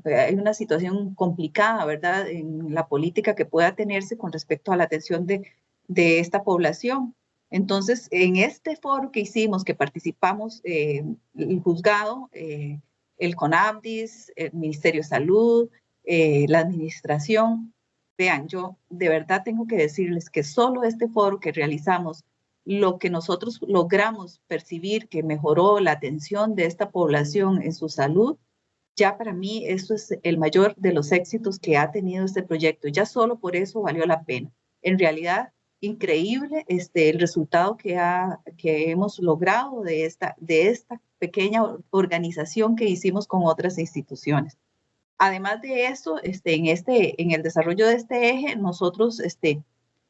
hay una situación complicada, ¿verdad? En la política que pueda tenerse con respecto a la atención de esta población. Entonces, en este foro que hicimos, que participamos el juzgado, el CONADIS, el Ministerio de Salud, la administración, vean, yo de verdad tengo que decirles que solo este foro que realizamos, lo que nosotros logramos percibir que mejoró la atención de esta población en su salud, ya para mí eso es el mayor de los éxitos que ha tenido este proyecto. Ya solo por eso valió la pena. En realidad, increíble el resultado que hemos logrado de esta pequeña organización que hicimos con otras instituciones. Además de eso, en el desarrollo de este eje, nosotros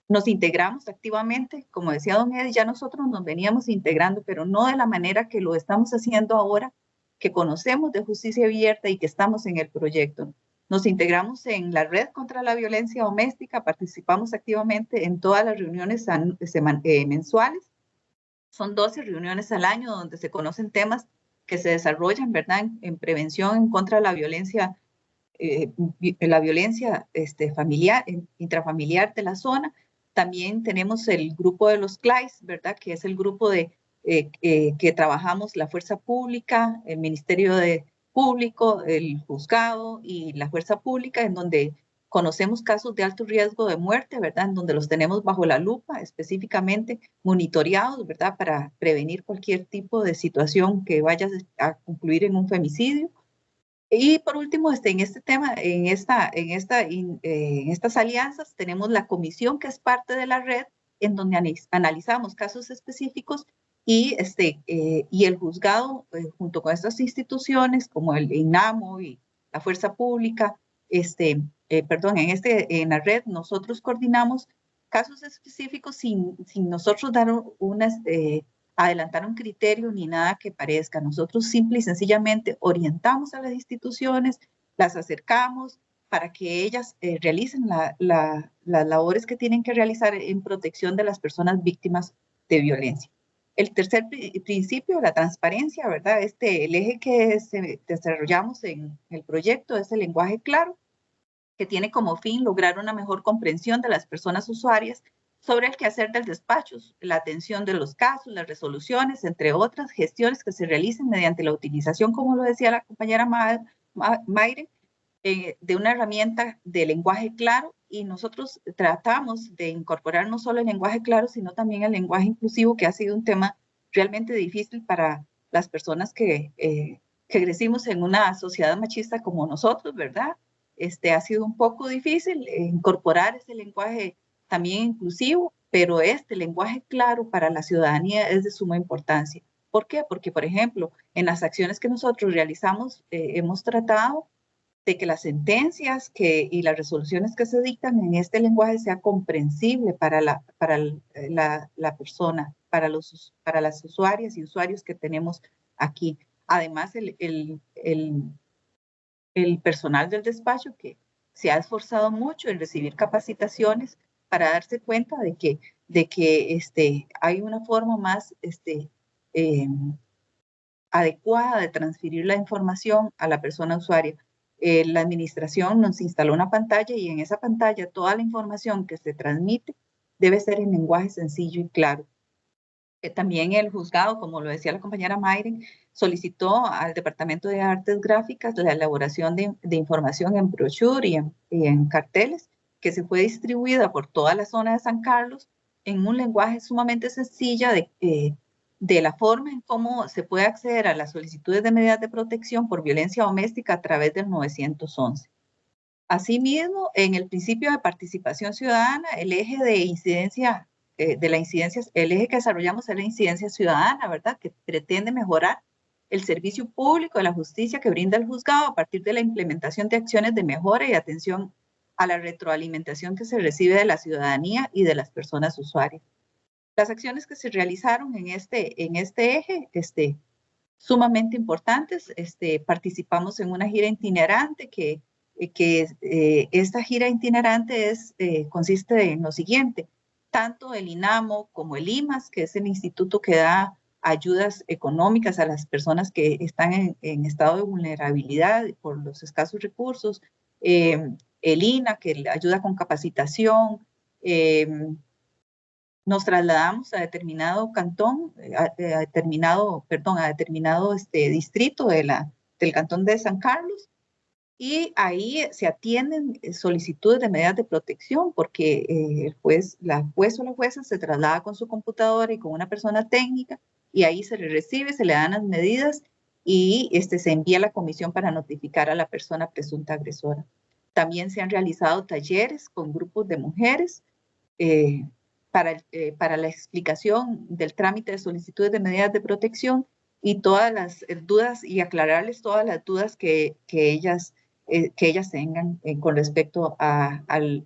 nos integramos activamente, como decía don Eddie, ya nosotros nos veníamos integrando, pero no de la manera que lo estamos haciendo ahora, que conocemos de justicia abierta y que estamos en el proyecto. Nos integramos en la red contra la violencia doméstica, participamos activamente en todas las reuniones mensuales. Son 12 reuniones al año donde se conocen temas que se desarrollan, ¿verdad? En prevención en contra de la violencia familiar, intrafamiliar de la zona. También tenemos el grupo de los CLAIS, ¿verdad? Que es el grupo que trabajamos la fuerza pública, el Ministerio Público, el juzgado y la fuerza pública, en donde conocemos casos de alto riesgo de muerte, ¿verdad? En donde los tenemos bajo la lupa, específicamente monitoreados, ¿verdad? Para prevenir cualquier tipo de situación que vaya a concluir en un femicidio. Y por último, en este tema, en estas alianzas, tenemos la comisión que es parte de la red, en donde analizamos casos específicos y el juzgado, junto con estas instituciones como el INAMO y la Fuerza Pública, en la red nosotros coordinamos casos específicos sin nosotros dar adelantar un criterio ni nada que parezca. Nosotros simple y sencillamente orientamos a las instituciones, las acercamos para que ellas realicen las labores que tienen que realizar en protección de las personas víctimas de violencia. El tercer principio, la transparencia, ¿verdad? El eje que desarrollamos en el proyecto es el lenguaje claro, que tiene como fin lograr una mejor comprensión de las personas usuarias sobre el quehacer del despacho, la atención de los casos, las resoluciones, entre otras gestiones que se realicen mediante la utilización, como lo decía la compañera Mayre, de una herramienta de lenguaje claro, y nosotros tratamos de incorporar no solo el lenguaje claro, sino también el lenguaje inclusivo, que ha sido un tema realmente difícil para las personas que crecimos en una sociedad machista como nosotros, ¿verdad? Ha sido un poco difícil incorporar ese lenguaje también inclusivo, pero este lenguaje claro para la ciudadanía es de suma importancia. ¿Por qué? Porque, por ejemplo, en las acciones que nosotros realizamos, hemos tratado de que las sentencias y las resoluciones que se dictan en este lenguaje sea comprensible para la persona, para las usuarias y usuarios que tenemos aquí. Además, el personal del despacho que se ha esforzado mucho en recibir capacitaciones para darse cuenta de que hay una forma más adecuada de transferir la información a la persona usuaria. la administración nos instaló una pantalla y en esa pantalla toda la información que se transmite debe ser en lenguaje sencillo y claro. También el juzgado, como lo decía la compañera Mayren, solicitó al Departamento de Artes Gráficas la elaboración de información en brochure y en carteles, que se fue distribuida por toda la zona de San Carlos en un lenguaje sumamente sencillo de la forma en cómo se puede acceder a las solicitudes de medidas de protección por violencia doméstica a través del 911. Asimismo, en el principio de participación ciudadana, el eje de incidencia el eje que desarrollamos es la incidencia ciudadana, ¿verdad? Que pretende mejorar el servicio público de la justicia que brinda el juzgado a partir de la implementación de acciones de mejora y atención a la retroalimentación que se recibe de la ciudadanía y de las personas usuarias. Las acciones que se realizaron en este eje, sumamente importantes, participamos en una gira itinerante que esta gira itinerante consiste en lo siguiente. Tanto el INAMO como el IMAS, que es el instituto que da ayudas económicas a las personas que están en estado de vulnerabilidad por los escasos recursos, el INA, que ayuda con capacitación, nos trasladamos a determinado cantón, a determinado distrito del cantón de San Carlos, y ahí se atienden solicitudes de medidas de protección porque el juez, la juez o la jueza se traslada con su computadora y con una persona técnica y ahí se le recibe, se le dan las medidas y se envía a la comisión para notificar a la persona presunta agresora. También se han realizado talleres con grupos de mujeres para la explicación del trámite de solicitudes de medidas de protección y todas las dudas y aclararles todas las dudas que ellas tengan con respecto al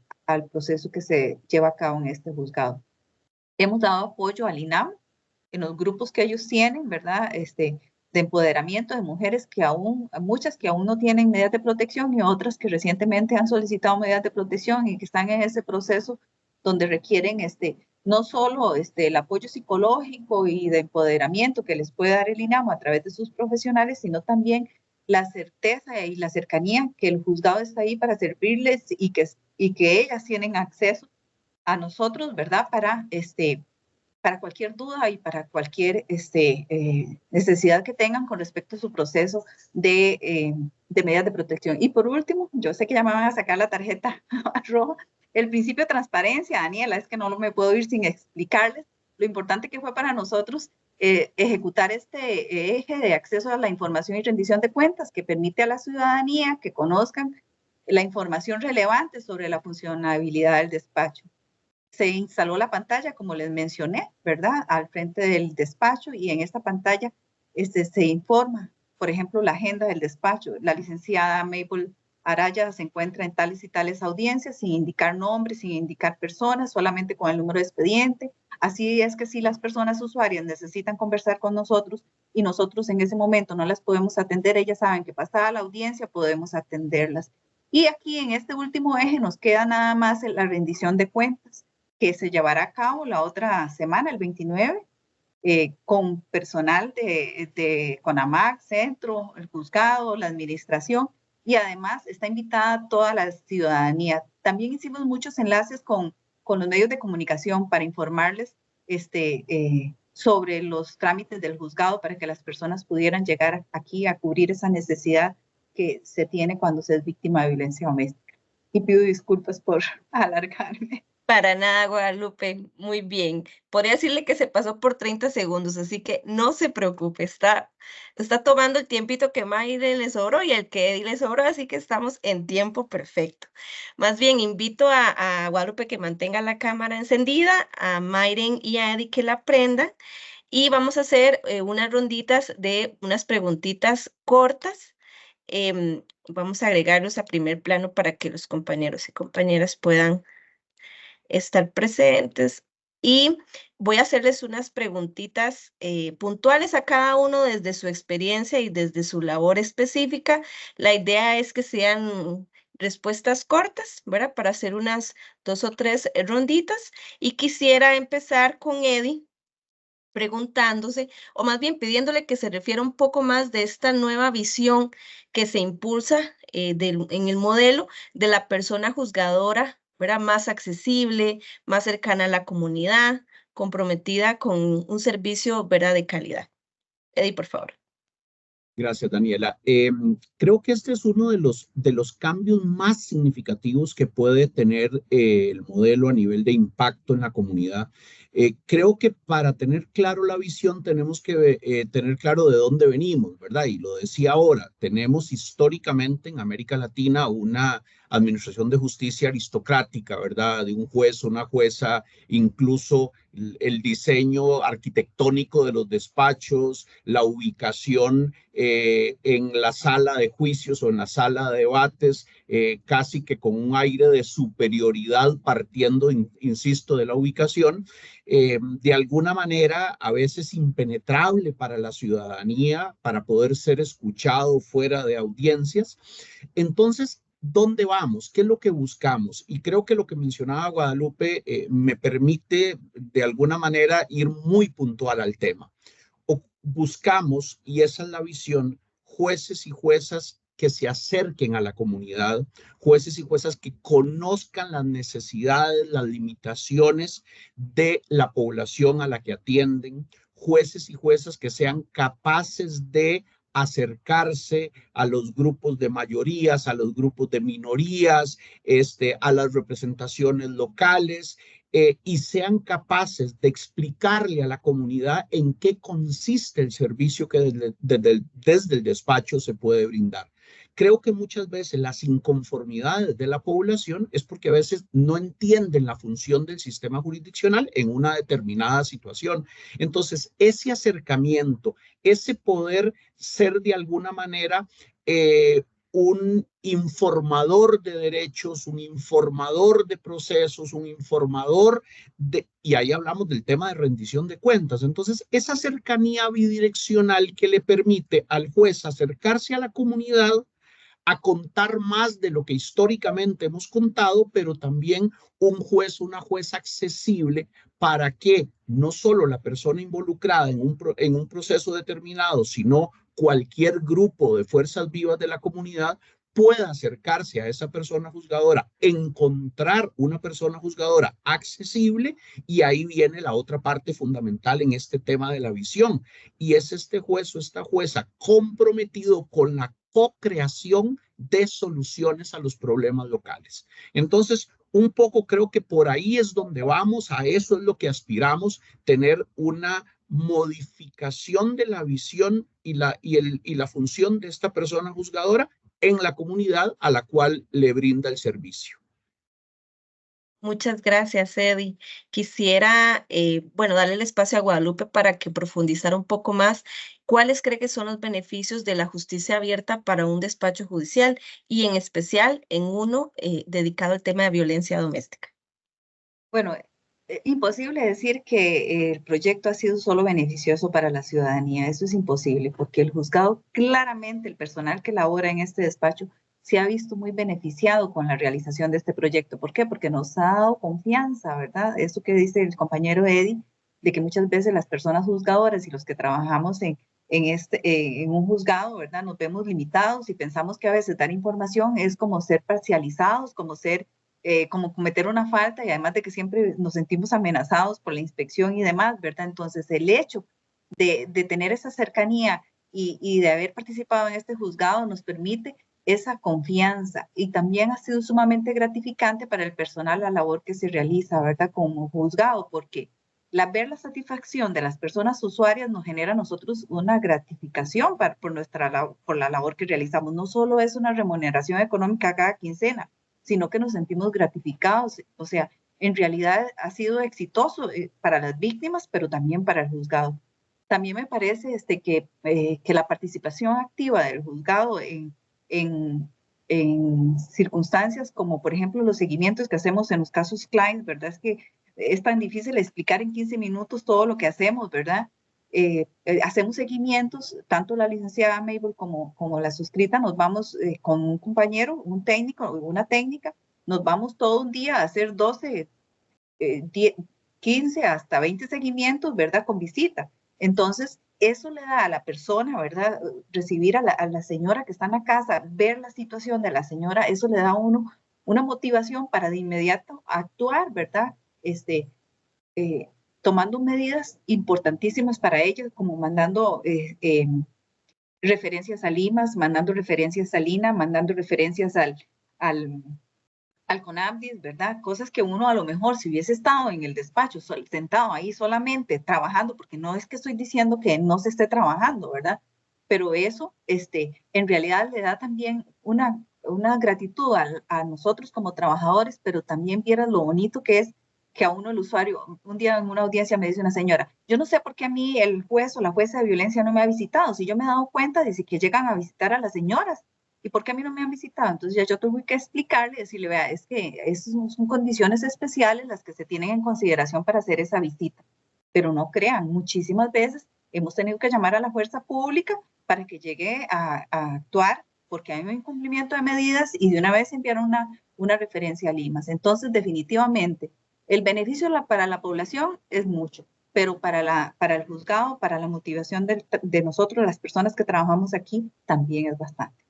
proceso que se lleva a cabo en este juzgado. Hemos dado apoyo al INAM en los grupos que ellos tienen, ¿verdad? De empoderamiento de mujeres muchas que aún no tienen medidas de protección y otras que recientemente han solicitado medidas de protección y que están en ese proceso donde requieren no solo el apoyo psicológico y de empoderamiento que les puede dar el INAM a través de sus profesionales, sino también la certeza y la cercanía que el juzgado está ahí para servirles y que ellas tienen acceso a nosotros, ¿verdad? Para cualquier duda y para cualquier necesidad que tengan con respecto a su proceso de medidas de protección. Y por último, yo sé que ya me van a sacar la tarjeta roja, el principio de transparencia, Daniela, es que no me puedo ir sin explicarles lo importante que fue para nosotros ejecutar este eje de acceso a la información y rendición de cuentas que permite a la ciudadanía que conozcan la información relevante sobre la funcionabilidad del despacho. Se instaló la pantalla, como les mencioné, ¿verdad? Al frente del despacho y en esta pantalla se informa, por ejemplo, la agenda del despacho. La licenciada Mabel Araya se encuentra en tales y tales audiencias sin indicar nombres, sin indicar personas, solamente con el número de expediente. Así es que si las personas usuarias necesitan conversar con nosotros y nosotros en ese momento no las podemos atender, ellas saben que pasada la audiencia podemos atenderlas. Y aquí en este último eje nos queda nada más la rendición de cuentas, que se llevará a cabo la otra semana, el 29, con personal de CONAMAC, Centro, el juzgado, la administración, y además está invitada toda la ciudadanía. También hicimos muchos enlaces con los medios de comunicación para informarles sobre los trámites del juzgado para que las personas pudieran llegar aquí a cubrir esa necesidad que se tiene cuando se es víctima de violencia doméstica. Y pido disculpas por alargarme.
Para nada, Guadalupe, muy bien. Podría decirle que se pasó por 30 segundos, así que no se preocupe, está tomando el tiempito que Mayre le sobró y el que Eddie le sobró, así que estamos en tiempo perfecto. Más bien, invito a Guadalupe que mantenga la cámara encendida, a Mayren y a Eddie que la prendan, y vamos a hacer unas ronditas de unas preguntitas cortas. Vamos a agregarlos a primer plano para que los compañeros y compañeras puedan estar presentes y voy a hacerles unas preguntitas puntuales a cada uno desde su experiencia y desde su labor específica. La idea es que sean respuestas cortas, ¿verdad? Para hacer unas 2 o 3 ronditas y quisiera empezar con Eddie preguntándose, o más bien pidiéndole que se refiera un poco más de esta nueva visión que se impulsa en el modelo de la persona juzgadora, ¿verdad? Más accesible, más cercana a la comunidad, comprometida con un servicio, ¿verdad? De calidad. Eddie, por favor.
Gracias, Daniela. Creo que este es uno de los cambios más significativos que puede tener el modelo a nivel de impacto en la comunidad. Creo que para tener claro la visión tenemos que tener claro de dónde venimos, ¿verdad? Y lo decía ahora, tenemos históricamente en América Latina una administración de justicia aristocrática, ¿verdad? De un juez, una jueza, incluso el diseño arquitectónico de los despachos, la ubicación en la sala de juicios o en la sala de debates, casi que con un aire de superioridad partiendo, insisto, de la ubicación, de alguna manera a veces impenetrable para la ciudadanía, para poder ser escuchado fuera de audiencias. Entonces, ¿dónde vamos? ¿Qué es lo que buscamos? Y creo que lo que mencionaba Guadalupe me permite de alguna manera ir muy puntual al tema. Buscamos, y esa es la visión, jueces y juezas que se acerquen a la comunidad, jueces y juezas que conozcan las necesidades, las limitaciones de la población a la que atienden, jueces y juezas que sean capaces de acercarse a los grupos de mayorías, a los grupos de minorías, a las representaciones locales, y sean capaces de explicarle a la comunidad en qué consiste el servicio que desde el despacho se puede brindar. Creo que muchas veces las inconformidades de la población es porque a veces no entienden la función del sistema jurisdiccional en una determinada situación. Entonces, ese acercamiento, ese poder ser de alguna manera un informador de derechos, un informador de procesos, un informador y ahí hablamos del tema de rendición de cuentas. Entonces, esa cercanía bidireccional que le permite al juez acercarse a la comunidad a contar más de lo que históricamente hemos contado, pero también un juez, una jueza accesible para que no solo la persona involucrada en un proceso determinado, sino cualquier grupo de fuerzas vivas de la comunidad pueda acercarse a esa persona juzgadora, encontrar una persona juzgadora accesible, y ahí viene la otra parte fundamental en este tema de la visión, y es este juez o esta jueza comprometido con la co-creación de soluciones a los problemas locales. Entonces, un poco creo que por ahí es donde vamos, a eso es lo que aspiramos, tener una modificación de la visión y la función de esta persona juzgadora en la comunidad a la cual le brinda el servicio.
Muchas gracias, Eddie. Quisiera, darle el espacio a Guadalupe para que profundizara un poco más. ¿Cuáles cree que son los beneficios de la justicia abierta para un despacho judicial y en especial en uno dedicado al tema de violencia doméstica?
Bueno, imposible decir que el proyecto ha sido solo beneficioso para la ciudadanía. Eso es imposible porque el juzgado, claramente el personal que labora en este despacho, se ha visto muy beneficiado con la realización de este proyecto. ¿Por qué? Porque nos ha dado confianza, ¿verdad? Eso que dice el compañero Eddie, de que muchas veces las personas juzgadoras y los que trabajamos en un juzgado, ¿verdad? Nos vemos limitados y pensamos que a veces dar información es como ser parcializados, como cometer una falta, y además de que siempre nos sentimos amenazados por la inspección y demás, ¿verdad? Entonces, el hecho de tener esa cercanía y de haber participado en este juzgado nos permite esa confianza, y también ha sido sumamente gratificante para el personal la labor que se realiza, ¿verdad? Como juzgado, porque ver la satisfacción de las personas usuarias nos genera a nosotros una gratificación por la labor que realizamos. No solo es una remuneración económica cada quincena, sino que nos sentimos gratificados. O sea, en realidad ha sido exitoso para las víctimas, pero también para el juzgado. También me parece que la participación activa del juzgado en circunstancias como, por ejemplo, los seguimientos que hacemos en los casos Klein, ¿verdad? Es que es tan difícil explicar en 15 minutos todo lo que hacemos, ¿verdad? Hacemos seguimientos, tanto la licenciada Mabel como la suscrita, nos vamos con un compañero, un técnico, una técnica, nos vamos todo un día a hacer 12, 10, 15 hasta 20 seguimientos, ¿verdad? Con visita. Entonces, eso le da a la persona, ¿verdad? Recibir a la señora que está en la casa, ver la situación de la señora, eso le da a uno una motivación para de inmediato actuar, ¿verdad? Tomando medidas importantísimas para ella, como mandando referencias a Limas, mandando referencias a Lina, mandando referencias al CONAVDIS, ¿verdad? Cosas que uno a lo mejor si hubiese estado en el despacho, sentado ahí solamente trabajando, porque no es que estoy diciendo que no se esté trabajando, ¿verdad? Pero eso, en realidad le da también una gratitud a nosotros como trabajadores, pero también viera lo bonito que es que a uno el usuario, un día en una audiencia me dice una señora, yo no sé por qué a mí el juez o la jueza de violencia no me ha visitado, si yo me he dado cuenta, dice que llegan a visitar a las señoras, ¿y por qué a mí no me han visitado? Entonces ya yo tuve que explicarle, decirle, vea, es que son condiciones especiales las que se tienen en consideración para hacer esa visita, pero no crean, muchísimas veces hemos tenido que llamar a la fuerza pública para que llegue a actuar porque hay un incumplimiento de medidas y de una vez enviaron una referencia a Limas. Entonces, definitivamente, el beneficio para la población es mucho, pero para el juzgado, para la motivación de nosotros, las personas que trabajamos aquí, también es bastante.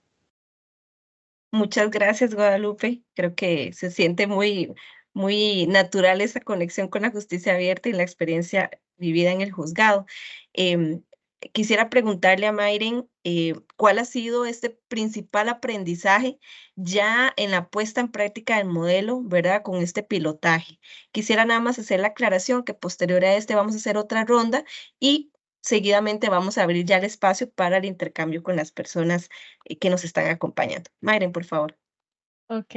Muchas gracias, Guadalupe. Creo que se siente muy, muy natural esa conexión con la justicia abierta y la experiencia vivida en el juzgado. Em, Quisiera preguntarle a Mayren, ¿cuál ha sido este principal aprendizaje ya en la puesta en práctica del modelo, ¿verdad? Con este pilotaje. Quisiera nada más hacer la aclaración que posterior a este vamos a hacer otra ronda y seguidamente vamos a abrir ya el espacio para el intercambio con las personas que nos están acompañando. Mayren, por favor.
Ok,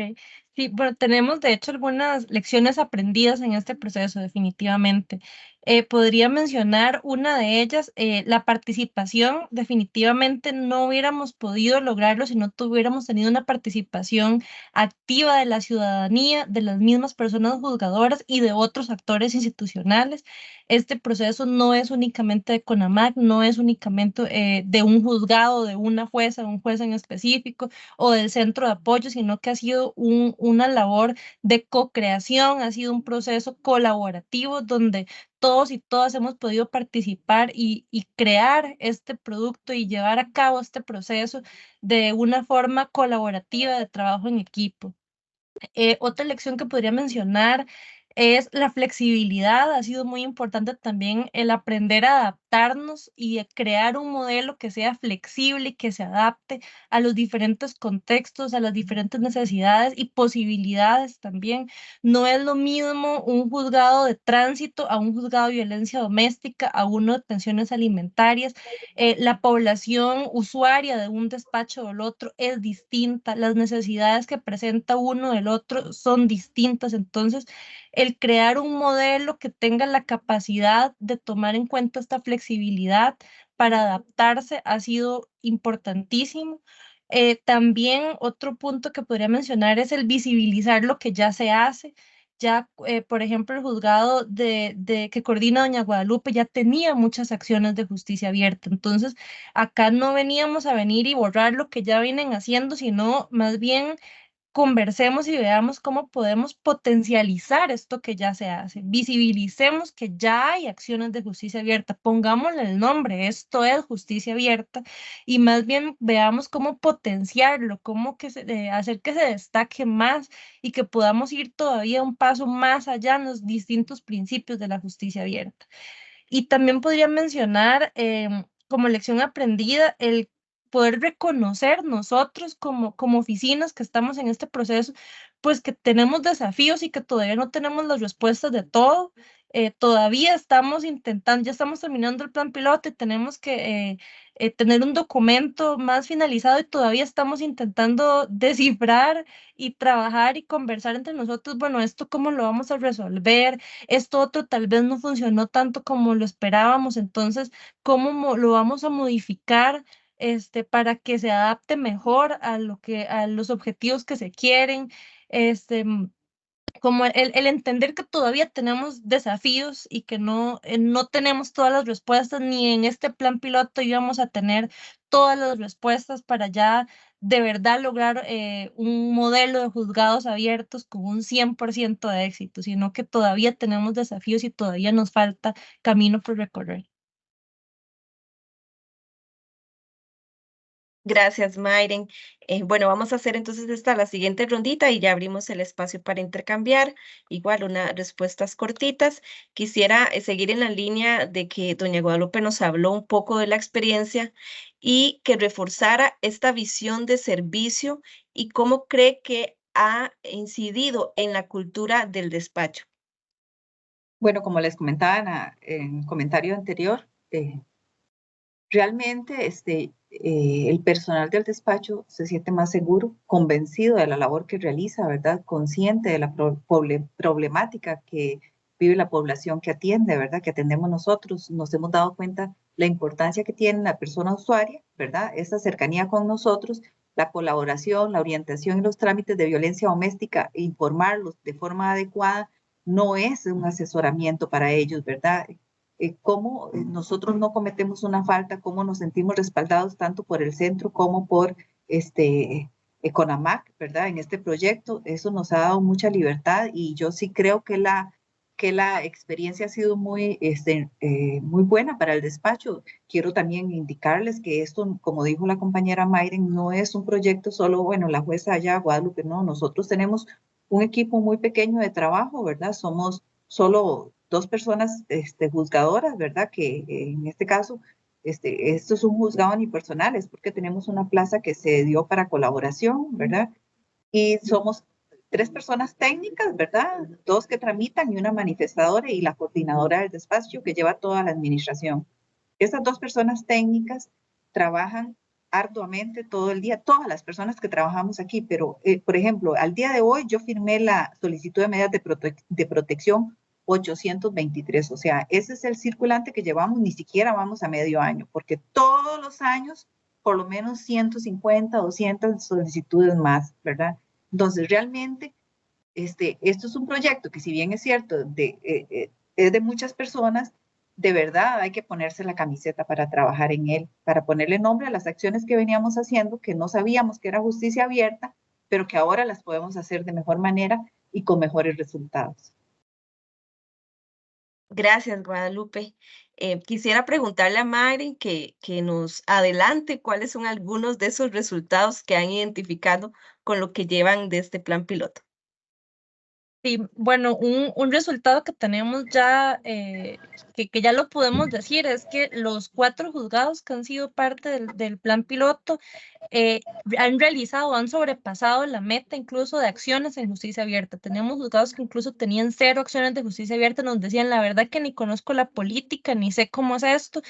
sí, bueno, tenemos de hecho algunas lecciones aprendidas en este proceso, definitivamente. Podría mencionar una de ellas, la participación. Definitivamente no hubiéramos podido lograrlo si no tuviéramos tenido una participación activa de la ciudadanía, de las mismas personas juzgadoras y de otros actores institucionales. Este proceso no es únicamente de CONAMAC, no es únicamente de un juzgado, de una jueza, un juez en específico o del centro de apoyo, sino que ha sido una labor de co-creación, ha sido un proceso colaborativo donde todos y todas hemos podido participar y crear este producto y llevar a cabo este proceso de una forma colaborativa de trabajo en equipo. Otra lección que podría mencionar es la flexibilidad. Ha sido muy importante también el aprender a adaptarnos y a crear un modelo que sea flexible y que se adapte a los diferentes contextos, a las diferentes necesidades y posibilidades también. No es lo mismo un juzgado de tránsito a un juzgado de violencia doméstica, a uno de pensiones alimentarias. La población usuaria de un despacho o del otro es distinta, las necesidades que presenta uno del otro son distintas, entonces el crear un modelo que tenga la capacidad de tomar en cuenta esta flexibilidad para adaptarse ha sido importantísimo. También otro punto que podría mencionar es el visibilizar lo que ya se hace. Ya, por ejemplo, el juzgado que coordina doña Guadalupe ya tenía muchas acciones de justicia abierta. Entonces, acá no veníamos a venir y borrar lo que ya vienen haciendo, sino más bien conversemos y veamos cómo podemos potencializar esto que ya se hace. Visibilicemos que ya hay acciones de justicia abierta. Pongámosle el nombre, esto es justicia abierta, y más bien veamos cómo potenciarlo, hacer que se destaque más y que podamos ir todavía un paso más allá en los distintos principios de la justicia abierta. Y también podría mencionar como lección aprendida el poder reconocer nosotros como oficinas que estamos en este proceso, pues que tenemos desafíos y que todavía no tenemos las respuestas de todo. Todavía estamos intentando, ya estamos terminando el plan piloto y tenemos que tener un documento más finalizado y todavía estamos intentando descifrar y trabajar y conversar entre nosotros, bueno, esto cómo lo vamos a resolver, esto otro tal vez no funcionó tanto como lo esperábamos, entonces, ¿cómo lo vamos a modificar? Para que se adapte mejor a los objetivos que se quieren, como el entender que todavía tenemos desafíos y que no tenemos todas las respuestas, ni en este plan piloto íbamos a tener todas las respuestas para ya de verdad lograr un modelo de juzgados abiertos con un 100% de éxito, sino que todavía tenemos desafíos y todavía nos falta camino por recorrer.
Gracias, Mayren. Bueno, vamos a hacer entonces la siguiente rondita y ya abrimos el espacio para intercambiar. Igual, unas respuestas cortitas. Quisiera seguir en la línea de que doña Guadalupe nos habló un poco de la experiencia y que reforzara esta visión de servicio y cómo cree que ha incidido en la cultura del despacho.
Bueno, como les comentaba en el comentario anterior, realmente el personal del despacho se siente más seguro, convencido de la labor que realiza, ¿verdad? Consciente de la problemática que vive la población que atiende, ¿verdad? Que atendemos nosotros. Nos hemos dado cuenta la importancia que tiene la persona usuaria, ¿verdad? Esa cercanía con nosotros, la colaboración, la orientación y los trámites de violencia doméstica, informarlos de forma adecuada, no es un asesoramiento para ellos, ¿verdad? Cómo nosotros no cometemos una falta, cómo nos sentimos respaldados tanto por el centro como por Econamac, ¿verdad? En este proyecto, eso nos ha dado mucha libertad y yo sí creo que la experiencia ha sido muy buena para el despacho. Quiero también indicarles que esto, como dijo la compañera Mayren, no es un proyecto solo, bueno, la jueza allá, Guadalupe, no, nosotros tenemos un equipo muy pequeño de trabajo, ¿verdad? Somos solo 2 personas juzgadoras, ¿verdad? Que en este caso, esto es un juzgado unipersonal, es porque tenemos una plaza que se dio para colaboración, ¿verdad? Y somos 3 personas técnicas, ¿verdad? 2 que tramitan y una manifestadora y la coordinadora del despacho que lleva toda la administración. Estas 2 personas técnicas trabajan arduamente todo el día, todas las personas que trabajamos aquí, pero por ejemplo, al día de hoy yo firmé la solicitud de medidas de protección 823, o sea, ese es el circulante que llevamos, ni siquiera vamos a medio año, porque todos los años por lo menos 150, 200 solicitudes más, ¿verdad? Entonces, realmente, esto es un proyecto que si bien es cierto, es de muchas personas, de verdad hay que ponerse la camiseta para trabajar en él, para ponerle nombre a las acciones que veníamos haciendo, que no sabíamos que era justicia abierta, pero que ahora las podemos hacer de mejor manera y con mejores resultados.
Gracias, Guadalupe. Quisiera preguntarle a Mayren que nos adelante cuáles son algunos de esos resultados que han identificado con lo que llevan de este plan piloto.
Sí, bueno, un resultado que tenemos ya, que ya lo podemos decir, es que los 4 juzgados que han sido parte del plan piloto han realizado, han sobrepasado la meta incluso de acciones en justicia abierta. Tenemos juzgados que incluso tenían 0 acciones de justicia abierta, nos decían, la verdad que ni conozco la política, ni sé cómo es esto,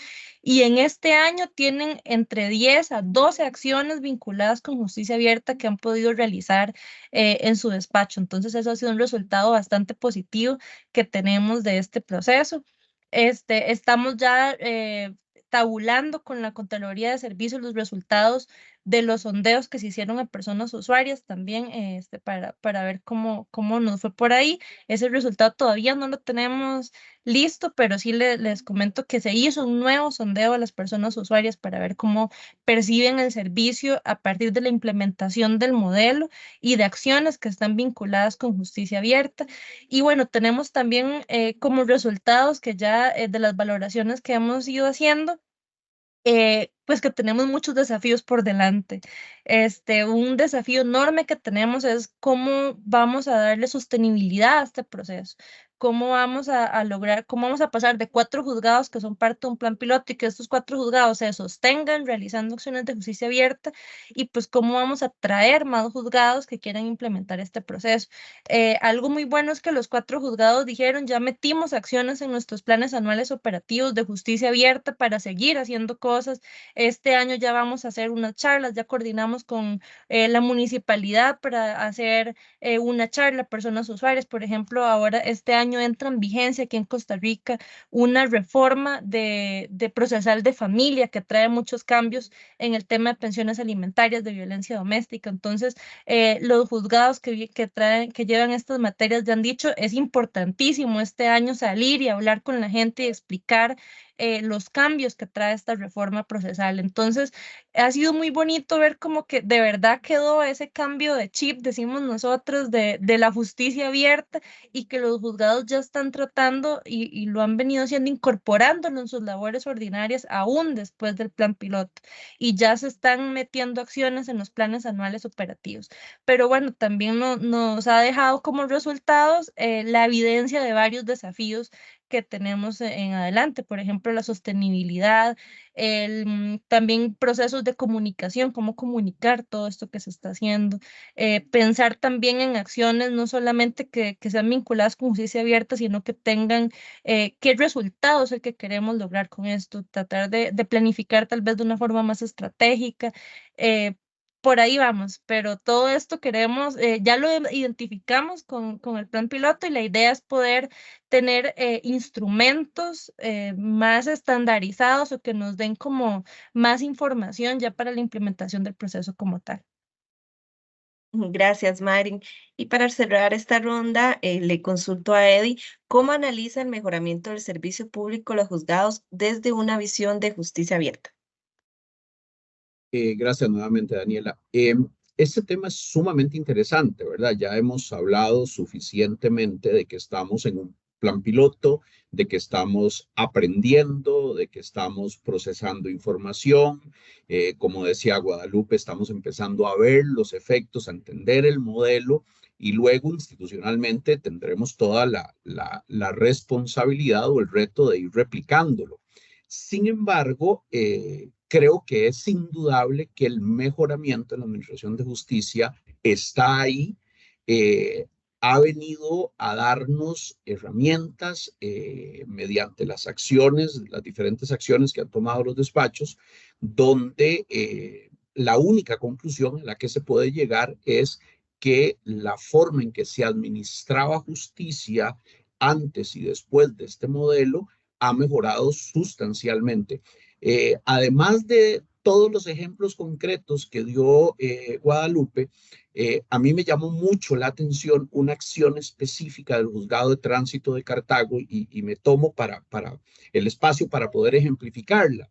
y en este año tienen entre 10 a 12 acciones vinculadas con justicia abierta que han podido realizar en su despacho. Entonces, eso ha sido un resultado bastante positivo que tenemos de este proceso. Estamos ya tabulando con la Contraloría de Servicios los resultados de los sondeos que se hicieron a personas usuarias también para ver cómo nos fue por ahí. Ese resultado todavía no lo tenemos listo, pero sí les comento que se hizo un nuevo sondeo a las personas usuarias para ver cómo perciben el servicio a partir de la implementación del modelo y de acciones que están vinculadas con justicia abierta. Y bueno, tenemos también como resultados que ya de las valoraciones que hemos ido haciendo, pues que tenemos muchos desafíos por delante. Un desafío enorme que tenemos es cómo vamos a darle sostenibilidad a este proceso, cómo vamos a lograr, cómo vamos a pasar de 4 juzgados que son parte de un plan piloto y que estos 4 juzgados se sostengan realizando acciones de justicia abierta y pues cómo vamos a traer más juzgados que quieran implementar este proceso. Algo muy bueno es que los 4 juzgados dijeron, ya metimos acciones en nuestros planes anuales operativos de justicia abierta para seguir haciendo cosas. Este año ya vamos a hacer unas charlas, ya coordinamos con la municipalidad para hacer una charla a personas usuarias. Por ejemplo, ahora este año entra en vigencia aquí en Costa Rica una reforma de procesal de familia que trae muchos cambios en el tema de pensiones alimentarias, de violencia doméstica. Entonces, los juzgados que llevan estas materias ya han dicho, es importantísimo este año salir y hablar con la gente y explicar los cambios que trae esta reforma procesal. Entonces, ha sido muy bonito ver como que de verdad quedó ese cambio de chip, decimos nosotros, de la justicia abierta, y que los juzgados ya están tratando y lo han venido haciendo, incorporándolo en sus labores ordinarias aún después del plan piloto, y ya se están metiendo acciones en los planes anuales operativos. Pero bueno, también nos ha dejado como resultados la evidencia de varios desafíos que tenemos en adelante, por ejemplo, la sostenibilidad, también procesos de comunicación, cómo comunicar todo esto que se está haciendo, pensar también en acciones no solamente que sean vinculadas con justicia abierta, sino que tengan qué resultados es el que queremos lograr con esto, tratar de planificar tal vez de una forma más estratégica. Por ahí vamos, pero todo esto queremos, ya lo identificamos con el plan piloto, y la idea es poder tener instrumentos más estandarizados, o que nos den como más información ya para la implementación del proceso como tal.
Gracias, Mayrin. Y para cerrar esta ronda, le consulto a Eddie, ¿cómo analiza el mejoramiento del servicio público a los juzgados desde una visión de justicia abierta?
Gracias nuevamente, Daniela. Este tema es sumamente interesante, ¿verdad? Ya hemos hablado suficientemente de que estamos en un plan piloto, de que estamos aprendiendo, de que estamos procesando información. Como decía Guadalupe, estamos empezando a ver los efectos, a entender el modelo, y luego institucionalmente tendremos toda la responsabilidad o el reto de ir replicándolo. Sin embargo, creo que es indudable que el mejoramiento en la administración de justicia está ahí. Ha venido a darnos herramientas mediante las acciones, las diferentes acciones que han tomado los despachos, donde la única conclusión a la que se puede llegar es que la forma en que se administraba justicia antes y después de este modelo ha mejorado sustancialmente. Además de todos los ejemplos concretos que dio Guadalupe, a mí me llamó mucho la atención una acción específica del Juzgado de Tránsito de Cartago, y me tomo para el espacio para poder ejemplificarla.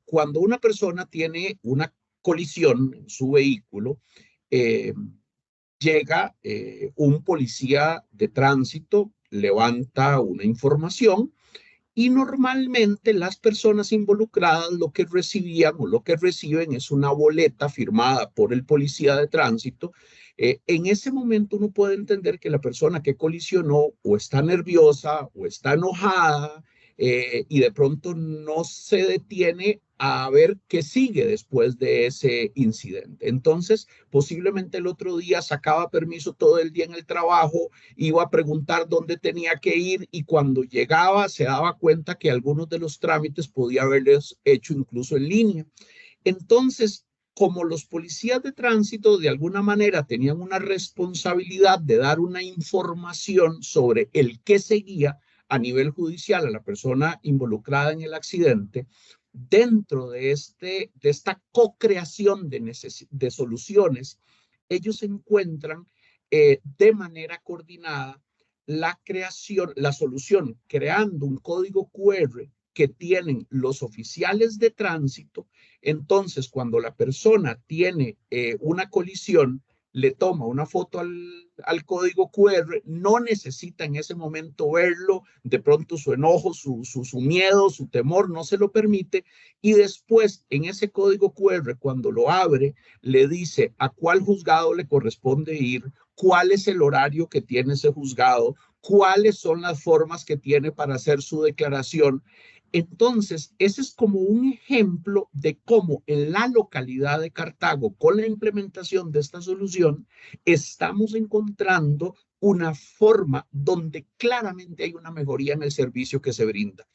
Cuando una persona tiene una colisión en su vehículo, eh, llega un policía de tránsito, levanta una información, y normalmente las personas involucradas lo que recibían o lo que reciben es una boleta firmada por el policía de tránsito. En ese momento uno puede entender que la persona que colisionó o está nerviosa o está enojada, y de pronto no se detiene a ver qué sigue después de ese incidente. Entonces, posiblemente el otro día sacaba permiso todo el día en el trabajo, iba a preguntar dónde tenía que ir, y cuando llegaba se daba cuenta que algunos de los trámites podía haberles hecho incluso en línea. Entonces, como los policías de tránsito de alguna manera tenían una responsabilidad de dar una información sobre el que seguía a nivel judicial a la persona involucrada en el accidente, dentro de esta co-creación de soluciones, ellos encuentran de manera coordinada la solución, creando un código QR que tienen los oficiales de tránsito. Entonces, cuando la persona tiene una colisión, le toma una foto al código QR, no necesita en ese momento verlo, de pronto su enojo, su miedo, su temor no se lo permite, y después en ese código QR, cuando lo abre, le dice a cuál juzgado le corresponde ir, cuál es el horario que tiene ese juzgado, cuáles son las formas que tiene para hacer su declaración. Entonces, ese es como un ejemplo de cómo en la localidad de Cartago, con la implementación de esta solución, estamos encontrando una forma donde claramente hay una mejoría en el servicio que se brinda.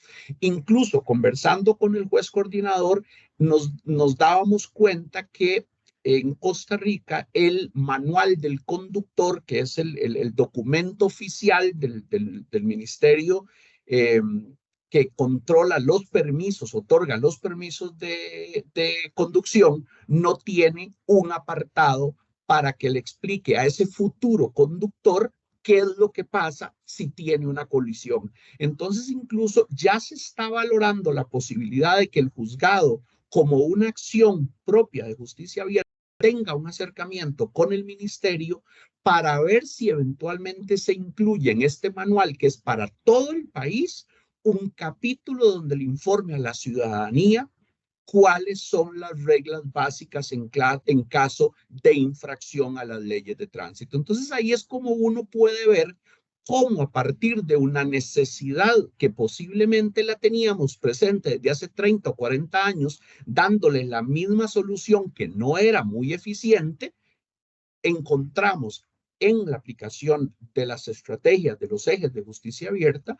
Incluso conversando con el juez coordinador, nos dábamos cuenta que en Costa Rica el manual del conductor, que es el documento oficial del ministerio, que controla los permisos, otorga los permisos de conducción, no tiene un apartado para que le explique a ese futuro conductor qué es lo que pasa si tiene una colisión. Entonces, incluso ya se está valorando la posibilidad de que el juzgado como una acción propia de Justicia Abierta, tenga un acercamiento con el ministerio para ver si eventualmente se incluye en este manual, que es para todo el país, un capítulo donde le informe a la ciudadanía cuáles son las reglas básicas en caso de infracción a las leyes de tránsito. Entonces ahí es como uno puede ver cómo a partir de una necesidad que posiblemente la teníamos presente desde hace 30 o 40 años, dándole la misma solución que no era muy eficiente, encontramos en la aplicación de las estrategias de los ejes de justicia abierta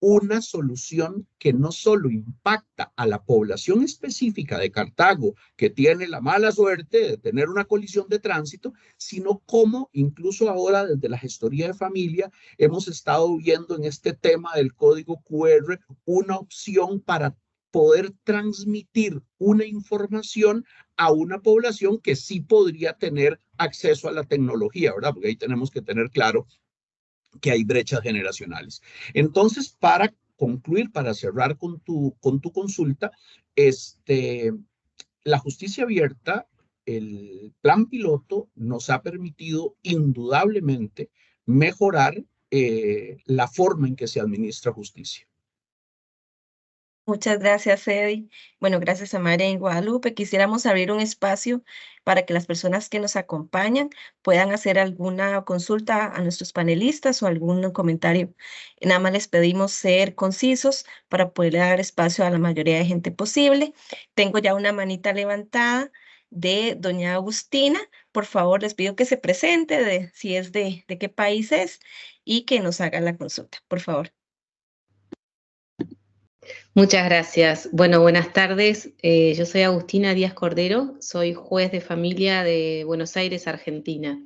una solución que no solo impacta a la población específica de Cartago, que tiene la mala suerte de tener una colisión de tránsito, sino como incluso ahora desde la gestoría de familia hemos estado viendo en este tema del código QR una opción para poder transmitir una información a una población que sí podría tener acceso a la tecnología, ¿verdad? Porque ahí tenemos que tener claro que hay brechas generacionales. Entonces, para concluir, para cerrar con tu consulta, la justicia abierta, el plan piloto nos ha permitido indudablemente mejorar la forma en que se administra justicia.
Muchas gracias, Eddie. Bueno, gracias a María en Guadalupe. Quisiéramos abrir un espacio para que las personas que nos acompañan puedan hacer alguna consulta a nuestros panelistas o algún comentario. Nada más les pedimos ser concisos para poder dar espacio a la mayoría de gente posible. Tengo ya una manita levantada de doña Agustina. Por favor, les pido que se presente, si es de qué país es, y que nos haga la consulta, por favor.
Muchas gracias. Bueno, buenas tardes. Yo soy Agustina Díaz Cordero, soy juez de familia de Buenos Aires, Argentina.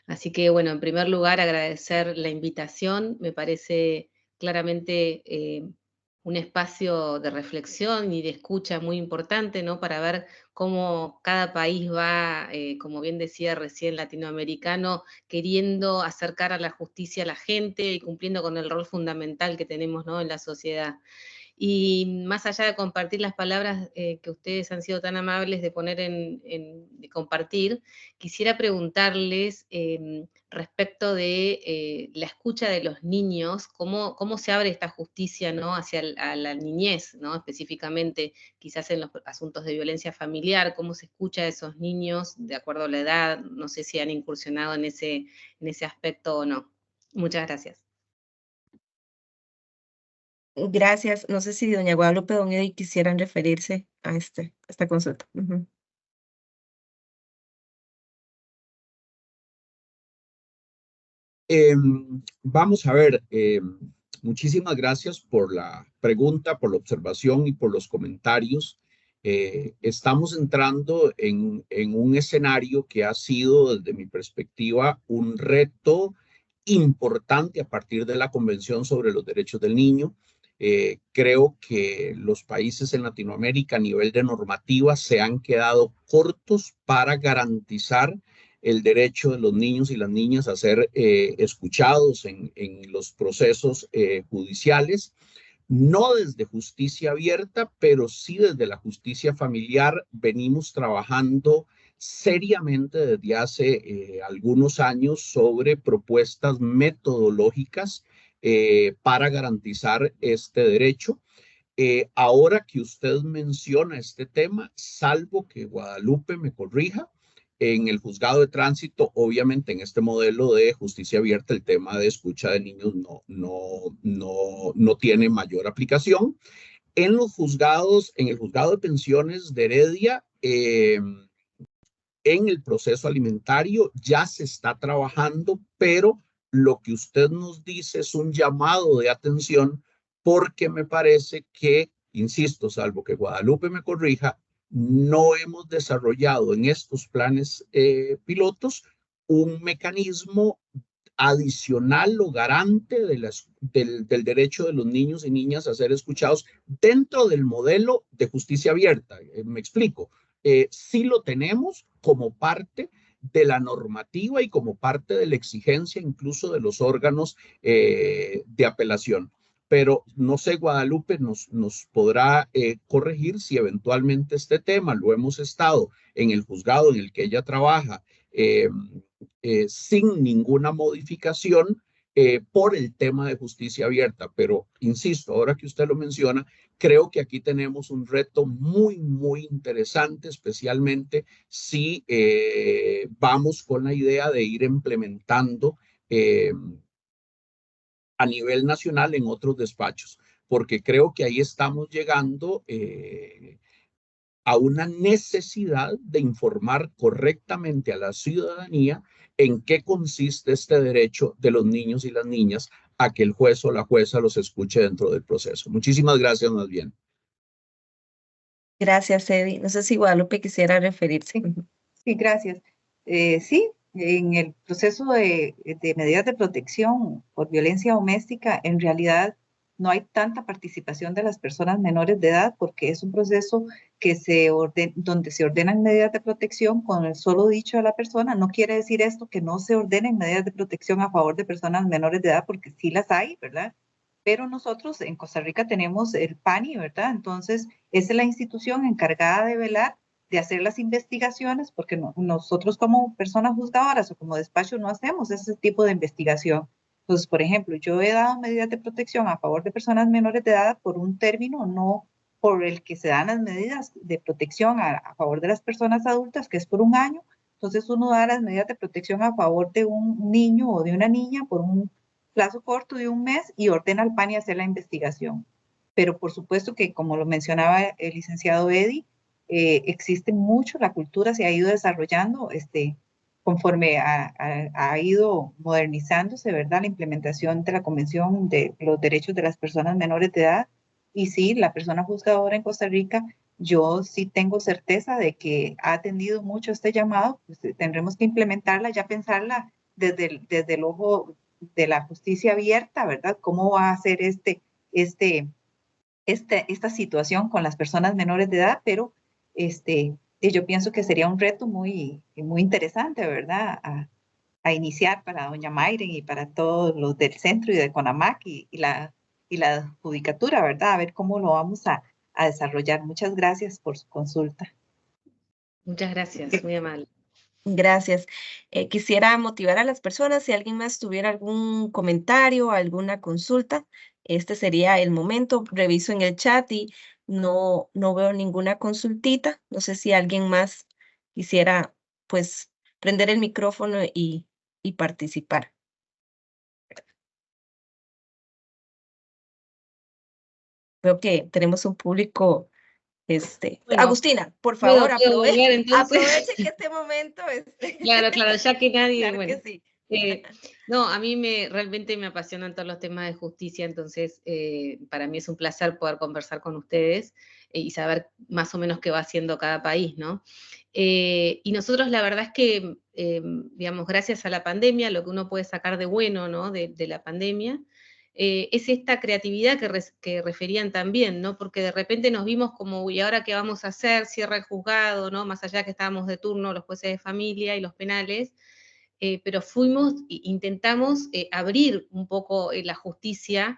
Así que, bueno, en primer lugar, agradecer la invitación. Me parece claramente un espacio de reflexión y de escucha muy importante, ¿no? Para ver cómo cada país va, como bien decía recién, latinoamericano, queriendo acercar a la justicia a la gente y cumpliendo con el rol fundamental que tenemos, ¿no? En la sociedad. Y más allá de compartir las palabras que ustedes han sido tan amables de poner de compartir, quisiera preguntarles respecto de la escucha de los niños, cómo se abre esta justicia, ¿no? Hacia a la niñez, ¿no? Específicamente quizás en los asuntos de violencia familiar, cómo se escucha a esos niños de acuerdo a la edad, no sé si han incursionado en ese aspecto o no. Muchas gracias.
Gracias. No sé si doña Guadalupe o don Eddie quisieran referirse a esta consulta.
Vamos a ver, muchísimas gracias por la pregunta, por la observación y por los comentarios. Estamos entrando en un escenario que ha sido, desde mi perspectiva, un reto importante a partir de la Convención sobre los Derechos del Niño. Creo que los países en Latinoamérica a nivel de normativa se han quedado cortos para garantizar el derecho de los niños y las niñas a ser escuchados en los procesos judiciales, no desde justicia abierta, pero sí desde la justicia familiar. Venimos trabajando seriamente desde hace algunos años sobre propuestas metodológicas para garantizar este derecho. Ahora que usted menciona este tema, salvo que Guadalupe me corrija, en el juzgado de tránsito, obviamente en este modelo de justicia abierta, el tema de escucha de niños no tiene mayor aplicación. En los juzgados, en el juzgado de pensiones de Heredia, en el proceso alimentario ya se está trabajando, pero lo que usted nos dice es un llamado de atención, porque me parece que, insisto, salvo que Guadalupe me corrija, no hemos desarrollado en estos planes pilotos un mecanismo adicional o garante del derecho de los niños y niñas a ser escuchados dentro del modelo de justicia abierta. Me explico. Sí lo tenemos como parte de la normativa y como parte de la exigencia incluso de los órganos de apelación. pero no sé, Guadalupe nos podrá corregir si eventualmente este tema lo hemos estado en el juzgado en el que ella trabaja sin ninguna modificación por el tema de justicia abierta. Pero insisto, ahora que usted lo menciona, creo que aquí tenemos un reto muy, muy interesante, especialmente si vamos con la idea de ir implementando a nivel nacional en otros despachos, porque creo que ahí estamos llegando a una necesidad de informar correctamente a la ciudadanía en qué consiste este derecho de los niños y las niñas a que el juez o la jueza los escuche dentro del proceso. Muchísimas gracias, más bien.
Gracias, Eddie. No sé si Guadalupe quisiera referirse.
Sí, gracias. Sí, en el proceso de medidas de protección por violencia doméstica, en realidad no hay tanta participación de las personas menores de edad porque es un proceso que donde se ordenan medidas de protección con el solo dicho de la persona. No quiere decir esto que no se ordenen medidas de protección a favor de personas menores de edad, porque sí las hay, ¿verdad? Pero nosotros en Costa Rica tenemos el PANI, ¿verdad? Entonces, esa es la institución encargada de velar, de hacer las investigaciones, porque nosotros como personas juzgadoras o como despacho no hacemos ese tipo de investigación. Entonces, por ejemplo, yo he dado medidas de protección a favor de personas menores de edad por un término, no por el que se dan las medidas de protección a favor de las personas adultas, que es por un año. Entonces, uno da las medidas de protección a favor de un niño o de una niña por un plazo corto de un mes y ordena al PANI hacer la investigación. Pero por supuesto que, como lo mencionaba el licenciado Eddie, existe mucho, la cultura se ha ido desarrollando conforme ha ido modernizándose, ¿verdad? La implementación de la Convención de los Derechos de las Personas Menores de Edad. Y sí, la persona juzgadora en Costa Rica, yo sí tengo certeza de que ha atendido mucho este llamado, pues tendremos que implementarla, ya pensarla desde el ojo de la justicia abierta, ¿verdad? ¿Cómo va a ser esta situación con las personas menores de edad? Pero yo pienso que sería un reto muy, muy interesante, ¿verdad? A iniciar para doña Mayren y para todos los del centro y de CONAMAC y la judicatura, ¿verdad? A ver cómo lo vamos a desarrollar. Muchas gracias por su consulta.
Muchas gracias, muy amable.
Gracias. Quisiera motivar a las personas, si alguien más tuviera algún comentario, alguna consulta, este sería el momento. Reviso en el chat y no veo ninguna consultita. No sé si alguien más quisiera, pues, prender el micrófono y participar. Veo que tenemos un público.
Bueno,
Agustina, por favor,
¿puedo volver, entonces?
aproveche que este momento.
Claro, ya que nadie,
Claro
bueno.
que sí.
No, a mí realmente me apasionan todos los temas de justicia, entonces para mí es un placer poder conversar con ustedes y saber más o menos qué va haciendo cada país, ¿no? Y nosotros la verdad es que, digamos, gracias a la pandemia, lo que uno puede sacar de bueno, ¿no? de la pandemia, es esta creatividad que referían también, ¿no? Porque de repente nos vimos como, ¿y ahora qué vamos a hacer? Cierra el juzgado, ¿no? Más allá que estábamos de turno los jueces de familia y los penales, pero intentamos abrir un poco la justicia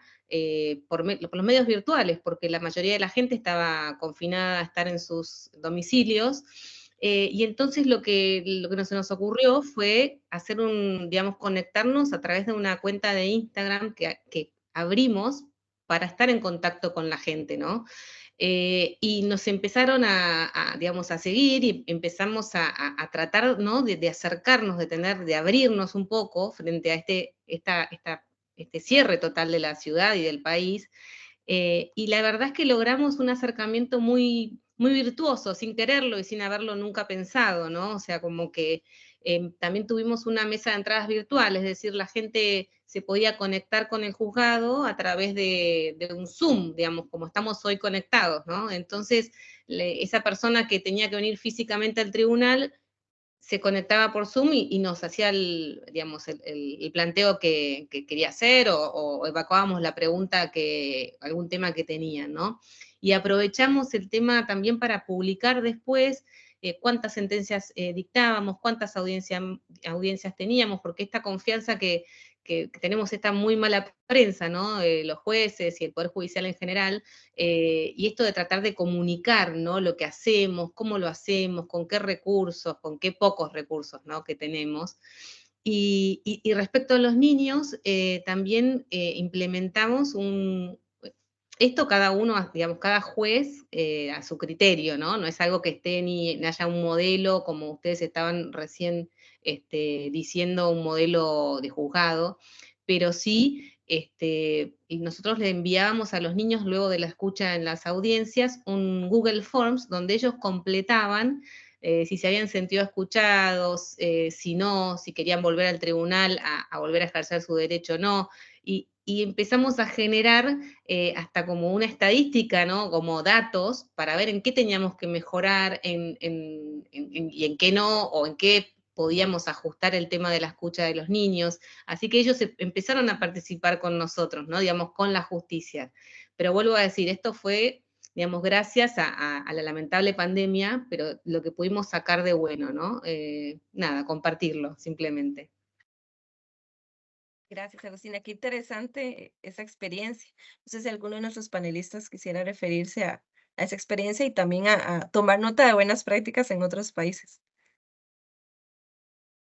por los medios virtuales, porque la mayoría de la gente estaba confinada a estar en sus domicilios, y entonces lo que se nos ocurrió fue hacer digamos, conectarnos a través de una cuenta de Instagram que abrimos para estar en contacto con la gente, ¿no? Y nos empezaron digamos, a seguir y empezamos a tratar, ¿no? de acercarnos, de abrirnos un poco frente a este cierre total de la ciudad y del país. Y la verdad es que logramos un acercamiento muy, muy virtuoso, sin quererlo y sin haberlo nunca pensado, ¿no? O sea, como que también tuvimos una mesa de entradas virtual, es decir, la gente se podía conectar con el juzgado a través de un Zoom, digamos, como estamos hoy conectados, ¿no? Entonces, esa persona que tenía que venir físicamente al tribunal se conectaba por Zoom y nos hacía digamos, el planteo que quería hacer o evacuábamos la pregunta, algún tema que tenían, ¿no? Y aprovechamos el tema también para publicar después cuántas sentencias dictábamos, cuántas audiencias teníamos, porque esta confianza que tenemos esta muy mala prensa, ¿no? Los jueces y el Poder Judicial en general, y esto de tratar de comunicar, ¿no? Lo que hacemos, cómo lo hacemos, con qué recursos, con qué pocos recursos, ¿no? Que tenemos. Y respecto a los niños, también implementamos esto cada uno, digamos, cada juez a su criterio, ¿no? No es algo que esté ni haya un modelo, como ustedes estaban recién diciendo, un modelo de juzgado, pero sí, y nosotros le enviábamos a los niños, luego de la escucha en las audiencias, un Google Forms donde ellos completaban si se habían sentido escuchados, si no, si querían volver al tribunal a volver a ejercer su derecho o no, y empezamos a generar hasta como una estadística, ¿no? Como datos para ver en qué teníamos que mejorar y en qué no, o en qué podíamos ajustar el tema de la escucha de los niños. Así que ellos empezaron a participar con nosotros, ¿no? Digamos, con la justicia. Pero vuelvo a decir, esto fue, digamos, gracias a la lamentable pandemia, pero lo que pudimos sacar de bueno, ¿no? Nada, compartirlo, simplemente.
Gracias, Agustina. Qué interesante esa experiencia. No sé si alguno de nuestros panelistas quisiera referirse a esa experiencia y también a tomar nota de buenas prácticas en otros países.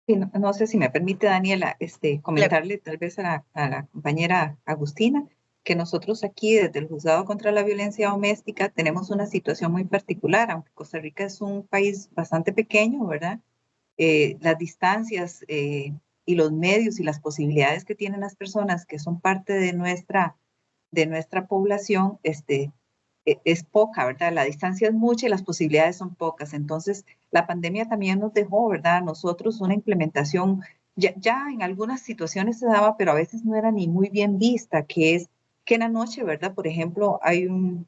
Sí, no sé si me permite, Daniela, comentarle tal vez a la compañera Agustina, que nosotros aquí desde el Juzgado contra la Violencia Doméstica tenemos una situación muy particular, aunque Costa Rica es un país bastante pequeño, ¿verdad? Las distancias y los medios y las posibilidades que tienen las personas que son parte de nuestra población, es poca, ¿verdad? La distancia es mucha y las posibilidades son pocas. Entonces, la pandemia también nos dejó, ¿verdad? Nosotros una implementación, ya en algunas situaciones se daba, pero a veces no era ni muy bien vista, que es que en la noche, ¿verdad? Por ejemplo, hay un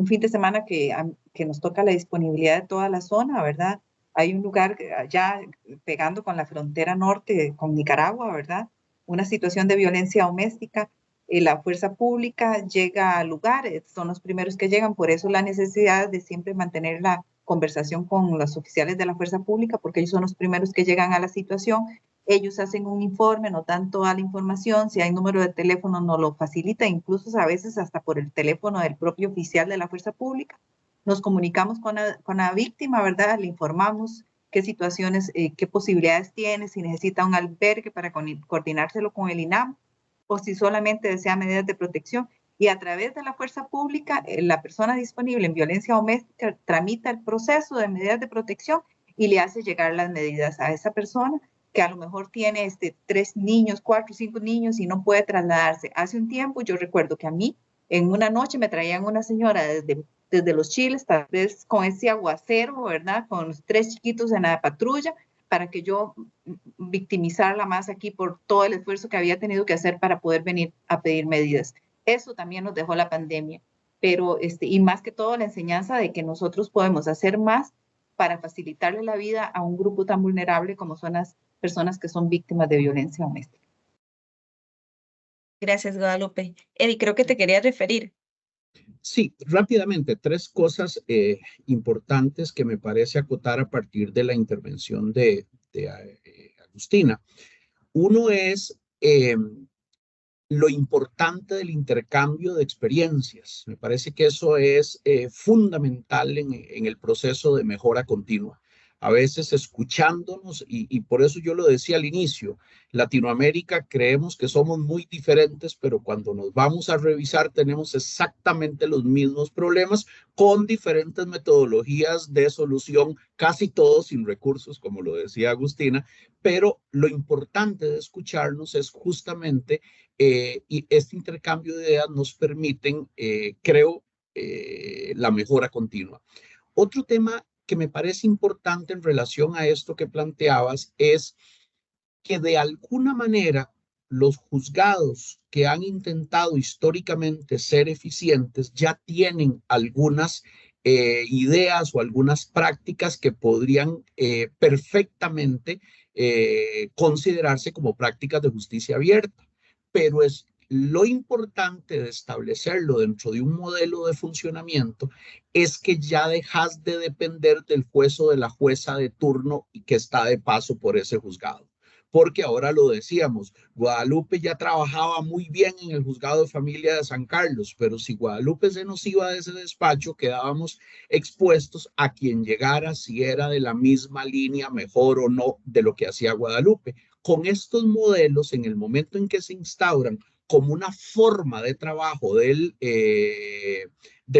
fin de semana que nos toca la disponibilidad de toda la zona, ¿verdad? Hay un lugar ya pegando con la frontera norte, con Nicaragua, ¿verdad? Una situación de violencia doméstica. La fuerza pública llega al lugar, son los primeros que llegan, por eso la necesidad de siempre mantener la conversación con los oficiales de la fuerza pública, porque ellos son los primeros que llegan a la situación, ellos hacen un informe, nos dan toda la información, si hay número de teléfono nos lo facilita, incluso a veces hasta por el teléfono del propio oficial de la fuerza pública, nos comunicamos con la víctima, ¿verdad? Le informamos qué situaciones, qué posibilidades tiene, si necesita un albergue para coordinárselo con el INAM, o si solamente desea medidas de protección. Y a través de la fuerza pública, la persona disponible en violencia doméstica tramita el proceso de medidas de protección y le hace llegar las medidas a esa persona que a lo mejor tiene 3 niños, 4, 5 niños y no puede trasladarse. Hace un tiempo yo recuerdo que a mí en una noche me traían una señora desde los Chiles, tal vez con ese aguacero, ¿verdad? Con los 3 chiquitos en la patrulla, para que yo victimizarla más aquí por todo el esfuerzo que había tenido que hacer para poder venir a pedir medidas. Eso también nos dejó la pandemia, pero y más que todo la enseñanza de que nosotros podemos hacer más para facilitarle la vida a un grupo tan vulnerable como son las personas que son víctimas de violencia doméstica.
Gracias, Guadalupe. Eddie, creo que te quería referir.
Sí, rápidamente, 3 cosas importantes que me parece acotar a partir de la intervención de Agustina. Uno es lo importante del intercambio de experiencias. Me parece que eso es fundamental en el proceso de mejora continua. A veces escuchándonos, y por eso yo lo decía al inicio, Latinoamérica creemos que somos muy diferentes, pero cuando nos vamos a revisar tenemos exactamente los mismos problemas con diferentes metodologías de solución, casi todos sin recursos, como lo decía Agustina, pero lo importante de escucharnos es justamente, y este intercambio de ideas nos permiten, creo, la mejora continua. Otro tema que me parece importante en relación a esto que planteabas es que de alguna manera los juzgados que han intentado históricamente ser eficientes ya tienen algunas ideas o algunas prácticas que podrían perfectamente considerarse como prácticas de justicia abierta. Pero Lo importante de establecerlo dentro de un modelo de funcionamiento es que ya dejas de depender del juez o de la jueza de turno y que está de paso por ese juzgado. Porque ahora lo decíamos, Guadalupe ya trabajaba muy bien en el juzgado de familia de San Carlos, pero si Guadalupe se nos iba de ese despacho, quedábamos expuestos a quien llegara, si era de la misma línea, mejor o no, de lo que hacía Guadalupe. Con estos modelos, en el momento en que se instauran como una forma de trabajo del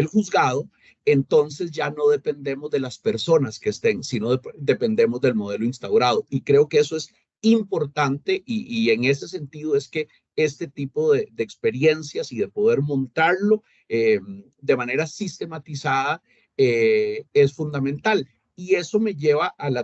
juzgado, entonces ya no dependemos de las personas que estén, sino dependemos del modelo instaurado. Y creo que eso es importante y en ese sentido es que este tipo de experiencias y de poder montarlo de manera sistematizada es fundamental. Y eso me lleva a la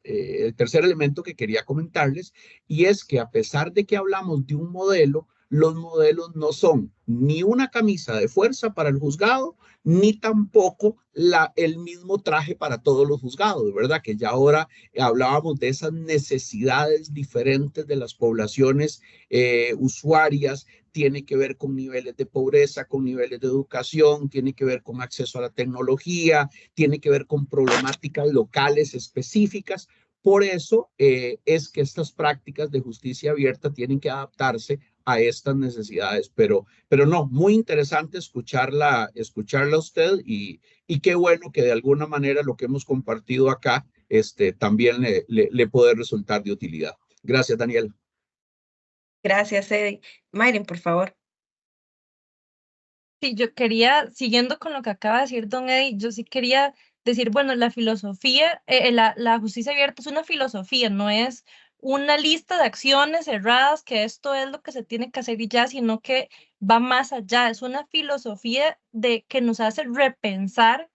el tercer elemento que quería comentarles, y es que a pesar de que hablamos de un modelo, los modelos no son ni una camisa de fuerza para el juzgado, ni tampoco el mismo traje para todos los juzgados, ¿verdad? Que ya ahora hablábamos de esas necesidades diferentes de las poblaciones usuarias, tiene que ver con niveles de pobreza, con niveles de educación, tiene que ver con acceso a la tecnología, tiene que ver con problemáticas locales específicas. Por eso es que estas prácticas de justicia abierta tienen que adaptarse a estas necesidades, pero no, muy interesante escucharla a usted y qué bueno que de alguna manera lo que hemos compartido acá también le puede resultar de utilidad. Gracias, Daniel.
Gracias, Eddie. Mayren, por favor.
Sí, yo quería, siguiendo con lo que acaba de decir don Eddie, yo sí quería decir, bueno, la filosofía, la justicia abierta es una filosofía, no es una lista de acciones cerradas, que esto es lo que se tiene que hacer y ya, sino que va más allá, es una filosofía que nos hace repensar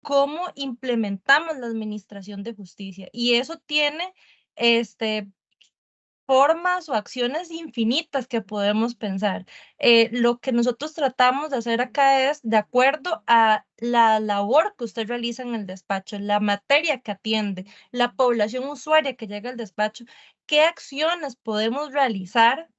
cómo implementamos la administración de justicia. Y eso tiene, formas o acciones infinitas que podemos pensar. Lo que nosotros tratamos de hacer acá es de acuerdo a la labor que usted realiza en el despacho, la materia que atiende, la población usuaria que llega al despacho, qué acciones podemos realizar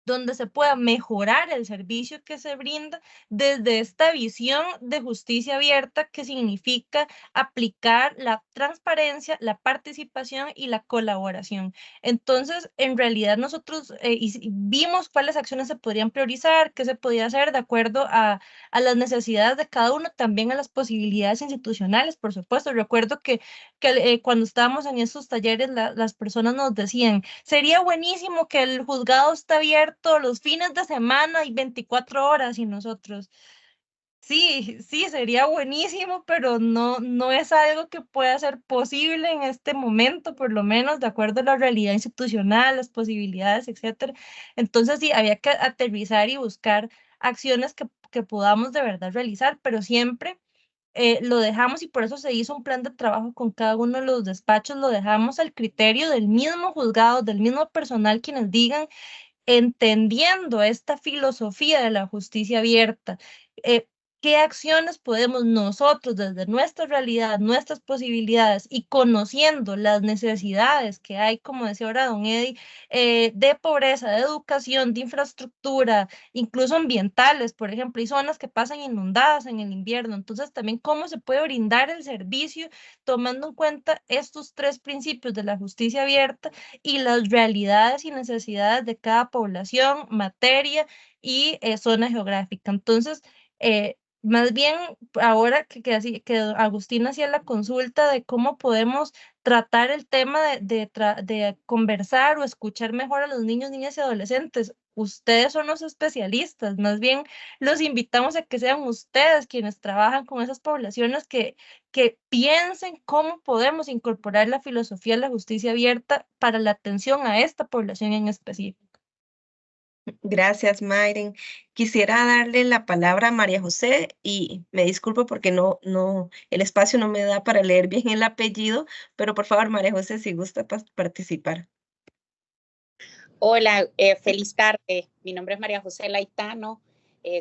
donde se pueda mejorar el servicio que se brinda desde esta visión de justicia abierta que significa aplicar la transparencia, la participación y la colaboración. Entonces, en realidad nosotros vimos cuáles acciones se podrían priorizar, qué se podía hacer de acuerdo a las necesidades de cada uno, también a las posibilidades institucionales, por supuesto. Recuerdo que cuando estábamos en esos talleres, las personas nos decían, sería buenísimo que el juzgado esté abierto los fines de semana y 24 horas y nosotros, sí, sería buenísimo, pero no es algo que pueda ser posible en este momento, por lo menos de acuerdo a la realidad institucional, las posibilidades, etcétera. Entonces sí, había que aterrizar y buscar acciones que podamos de verdad realizar, pero siempre lo dejamos y por eso se hizo un plan de trabajo con cada uno de los despachos, lo dejamos al criterio del mismo juzgado, del mismo personal, quienes digan, entendiendo esta filosofía de la justicia abierta, qué acciones podemos nosotros desde nuestra realidad, nuestras posibilidades y conociendo las necesidades que hay, como decía ahora don Eddie, de pobreza, de educación, de infraestructura, incluso ambientales, por ejemplo, hay zonas que pasan inundadas en el invierno, entonces también cómo se puede brindar el servicio tomando en cuenta estos tres principios de la justicia abierta y las realidades y necesidades de cada población, materia y zona geográfica. Entonces, más bien, ahora que Agustín hacía la consulta de cómo podemos tratar el tema de conversar o escuchar mejor a los niños, niñas y adolescentes, ustedes son los especialistas, más bien los invitamos a que sean ustedes quienes trabajan con esas poblaciones que piensen cómo podemos incorporar la filosofía de la justicia abierta para la atención a esta población en específico.
Gracias, Mayren. Quisiera darle la palabra a María José y me disculpo porque el espacio no me da para leer bien el apellido, pero por favor, María José, si gusta participar.
Hola, feliz tarde. Mi nombre es María José Laitano.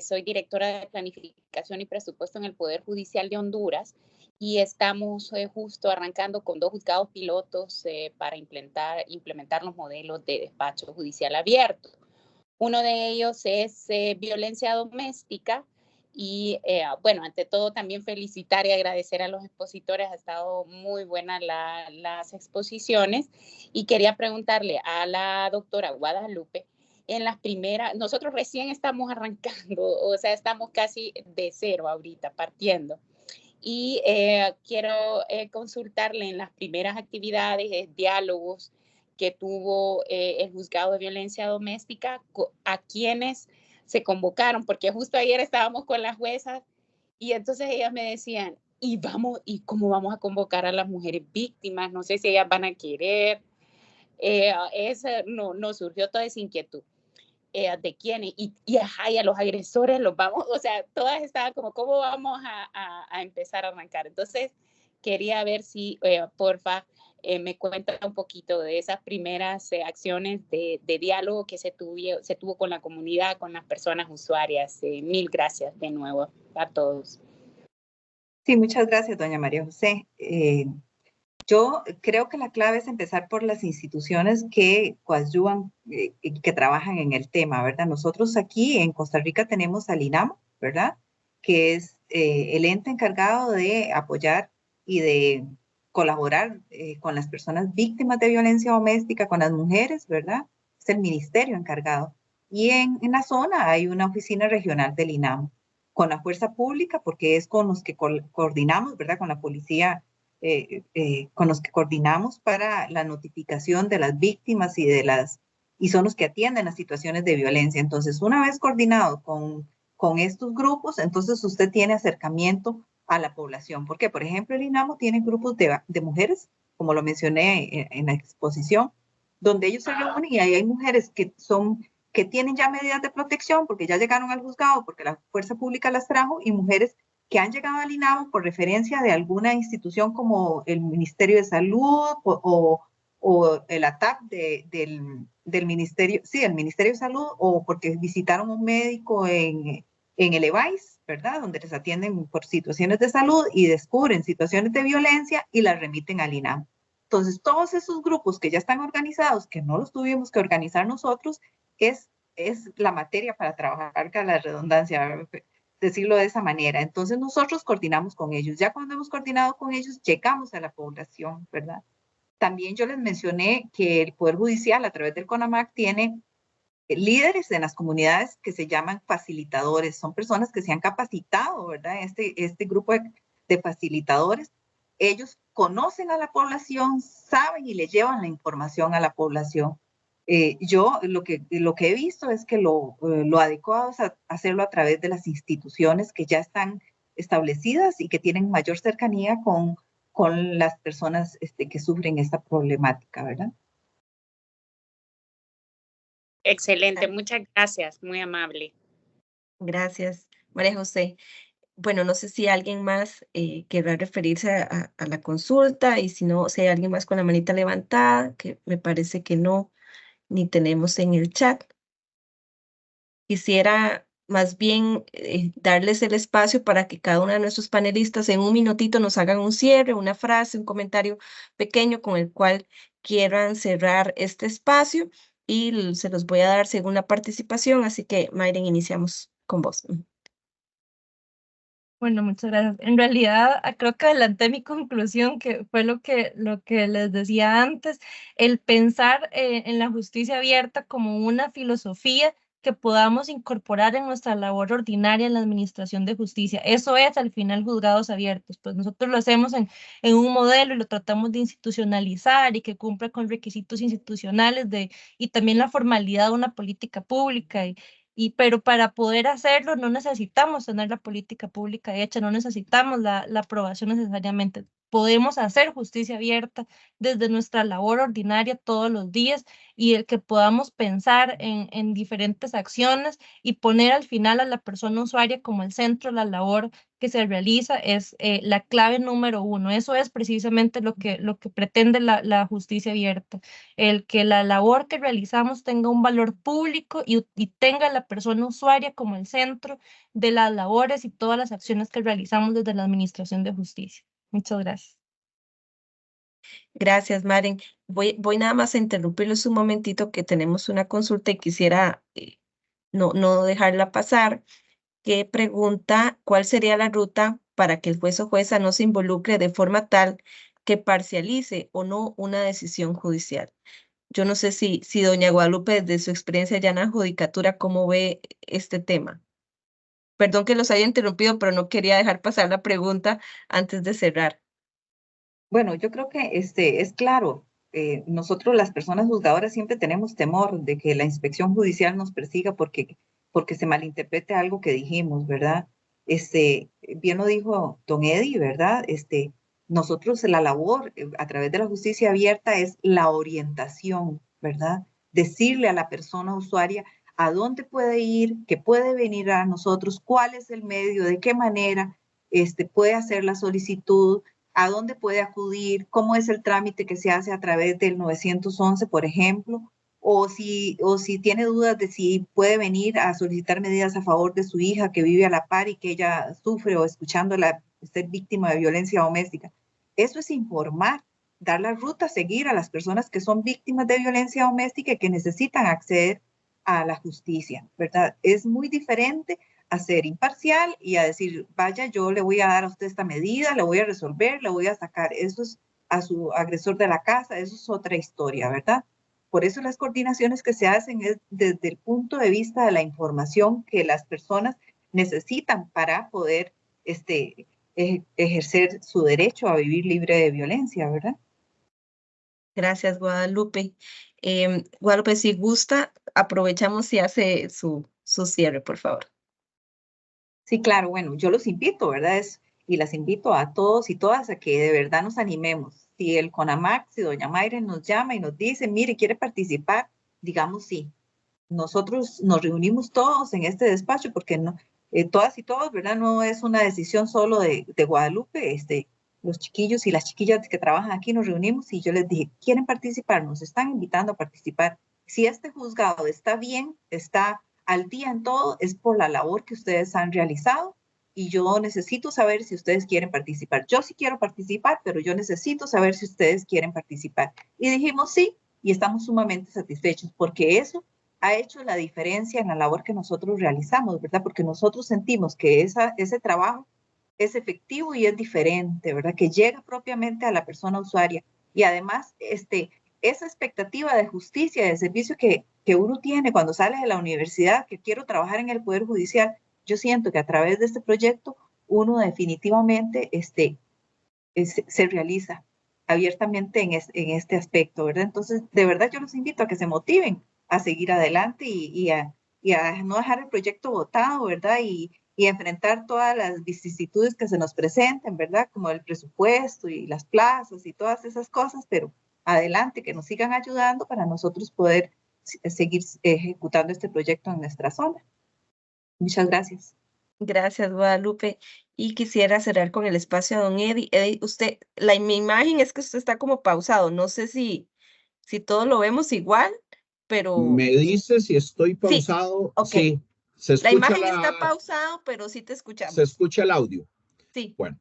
Soy directora de Planificación y Presupuesto en el Poder Judicial de Honduras y estamos justo arrancando con 2 juzgados pilotos para implementar los modelos de despacho judicial abierto. Uno de ellos es violencia doméstica. Y bueno, ante todo también felicitar y agradecer a los expositores, ha estado muy buenas las exposiciones, y quería preguntarle a la doctora Guadalupe, en las primeras, nosotros recién estamos arrancando, o sea, estamos casi de cero ahorita, partiendo, y quiero consultarle en las primeras actividades, diálogos que tuvo el juzgado de violencia doméstica, a quienes se convocaron, porque justo ayer estábamos con las juezas y entonces ellas me decían, ¿y cómo vamos a convocar a las mujeres víctimas? No sé si ellas van a querer. Nos surgió toda esa inquietud. ¿De quiénes? Y a los agresores los vamos, o sea, todas estaban como, ¿cómo vamos a empezar a arrancar? Entonces, quería ver si, porfa, me cuenta un poquito de esas primeras acciones de diálogo que se tuvo con la comunidad, con las personas usuarias. Mil gracias de nuevo a todos.
Sí, muchas gracias, doña María José. Yo creo que la clave es empezar por las instituciones que coadyuvan, que trabajan en el tema, ¿verdad? Nosotros aquí en Costa Rica tenemos al INAMO, ¿verdad? Que es el ente encargado de apoyar y de colaborar con las personas víctimas de violencia doméstica, con las mujeres, ¿verdad? Es el ministerio encargado. Y en la zona hay una oficina regional del INAMO, con la fuerza pública, porque es con los que coordinamos, ¿verdad? Con la policía, con los que coordinamos para la notificación de las víctimas y son los que atienden las situaciones de violencia. Entonces, una vez coordinado con estos grupos, entonces usted tiene acercamiento a la población. Porque, por ejemplo, el INAMO tiene grupos de mujeres, como lo mencioné en la exposición, donde ellos se reúnen y ahí hay mujeres que tienen ya medidas de protección porque ya llegaron al juzgado, porque la fuerza pública las trajo, y mujeres que han llegado al INAMO por referencia de alguna institución como el Ministerio de Salud o el ATAP del Ministerio, sí, el Ministerio de Salud, o porque visitaron un médico en el EVAIS, ¿verdad? Donde les atienden por situaciones de salud y descubren situaciones de violencia y las remiten al INAMO. Entonces, todos esos grupos que ya están organizados, que no los tuvimos que organizar nosotros, es la materia para trabajar, a la redundancia, decirlo de esa manera. Entonces nosotros coordinamos con ellos. Ya cuando hemos coordinado con ellos, llegamos a la población, ¿verdad? También yo les mencioné que el Poder Judicial a través del CONAMAC tiene líderes en las comunidades que se llaman facilitadores. Son personas que se han capacitado, ¿verdad? Este grupo de facilitadores, ellos conocen a la población, saben y le llevan la información a la población. Yo lo que he visto es que lo adecuado es hacerlo a través de las instituciones que ya están establecidas y que tienen mayor cercanía con las personas que sufren esta problemática, ¿verdad?
Excelente, muchas gracias, muy amable.
Gracias, María José. Bueno, no sé si alguien más querrá referirse a la consulta, y si no, si hay alguien más con la manita levantada, que me parece que no, ni tenemos en el chat. Quisiera más bien darles el espacio para que cada uno de nuestros panelistas en un minutito nos hagan un cierre, una frase, un comentario pequeño con el cual quieran cerrar este espacio, y se los voy a dar según la participación. Así que, Mayren, iniciamos con vos.
Bueno, muchas gracias. En realidad, creo que adelanté mi conclusión, que fue lo que les decía antes, el pensar en la justicia abierta como una filosofía que podamos incorporar en nuestra labor ordinaria en la administración de justicia. Eso es, al final, juzgados abiertos. Pues nosotros lo hacemos en un modelo y lo tratamos de institucionalizar y que cumpla con requisitos institucionales y también la formalidad de una política pública. Pero para poder hacerlo no necesitamos tener la política pública hecha, no necesitamos la aprobación necesariamente. Podemos hacer justicia abierta desde nuestra labor ordinaria todos los días, y el que podamos pensar en diferentes acciones y poner al final a la persona usuaria como el centro de la labor que se realiza es la clave número uno. Eso es precisamente lo que pretende la justicia abierta, el que la labor que realizamos tenga un valor público y tenga a la persona usuaria como el centro de las labores y todas las acciones que realizamos desde la Administración de Justicia. Muchas gracias.
Gracias, Maren. Voy nada más a interrumpirles un momentito, que tenemos una consulta y quisiera no dejarla pasar, que pregunta cuál sería la ruta para que el juez o jueza no se involucre de forma tal que parcialice o no una decisión judicial. Yo no sé si doña Guadalupe, desde su experiencia ya en la judicatura, ¿cómo ve este tema? Perdón que los haya interrumpido, pero no quería dejar pasar la pregunta antes de cerrar.
Bueno, yo creo que es claro, nosotros las personas juzgadoras siempre tenemos temor de que la inspección judicial nos persiga porque se malinterprete algo que dijimos, ¿verdad? Bien lo dijo don Eddie, ¿verdad? Nosotros la labor a través de la justicia abierta es la orientación, ¿verdad? Decirle a la persona usuaria a dónde puede ir, qué puede venir a nosotros, cuál es el medio, de qué manera puede hacer la solicitud, a dónde puede acudir, cómo es el trámite que se hace a través del 911, por ejemplo, o si tiene dudas de si puede venir a solicitar medidas a favor de su hija que vive a la par y que ella sufre o escuchándola ser víctima de violencia doméstica. Eso es informar, dar la ruta a seguir a las personas que son víctimas de violencia doméstica y que necesitan acceder a la justicia, ¿verdad? Es muy diferente a ser imparcial y a decir, vaya, yo le voy a dar a usted esta medida, le voy a resolver, le voy a sacar. Eso es a su agresor de la casa, eso es otra historia, ¿verdad? Por eso las coordinaciones que se hacen es desde el punto de vista de la información que las personas necesitan para poder ejercer su derecho a vivir libre de violencia, ¿verdad?
Gracias, Guadalupe. Guadalupe, si gusta, aprovechamos y hace su cierre, por favor.
Sí, claro, bueno, yo los invito, ¿verdad? Y las invito a todos y todas a que de verdad nos animemos. Si el CONAMAC, si doña Mayra nos llama y nos dice, mire, ¿quiere participar? Digamos sí. Nosotros nos reunimos todos en este despacho porque no, todas y todos, ¿verdad? No es una decisión solo de Guadalupe, los chiquillos y las chiquillas que trabajan aquí nos reunimos y yo les dije, ¿quieren participar? Nos están invitando a participar. Si este juzgado está bien, está al día en todo, es por la labor que ustedes han realizado y yo necesito saber si ustedes quieren participar. Yo sí quiero participar, pero yo necesito saber si ustedes quieren participar. Y dijimos sí, y estamos sumamente satisfechos porque eso ha hecho la diferencia en la labor que nosotros realizamos, ¿verdad? Porque nosotros sentimos que ese trabajo es efectivo y es diferente, ¿verdad? Que llega propiamente a la persona usuaria. Y además, esa expectativa de justicia, de servicio que uno tiene cuando sale de la universidad, que quiero trabajar en el Poder Judicial, yo siento que a través de este proyecto uno definitivamente se realiza abiertamente en este aspecto, ¿verdad? Entonces, de verdad yo los invito a que se motiven a seguir adelante y a no dejar el proyecto botado, ¿verdad? Y enfrentar todas las vicisitudes que se nos presenten, ¿verdad? Como el presupuesto y las plazas y todas esas cosas, pero adelante, que nos sigan ayudando para nosotros poder seguir ejecutando este proyecto en nuestra zona. Muchas gracias.
Gracias, Guadalupe. Y quisiera cerrar con el espacio a don Eddie. Eddie, usted, mi imagen es que usted está como pausado. No sé si todos lo vemos igual, pero...
Me dice si estoy pausado.
Sí, okay.
Sí, se escucha
la imagen está pausado, pero sí te escuchamos.
Se escucha el audio.
Sí.
Bueno,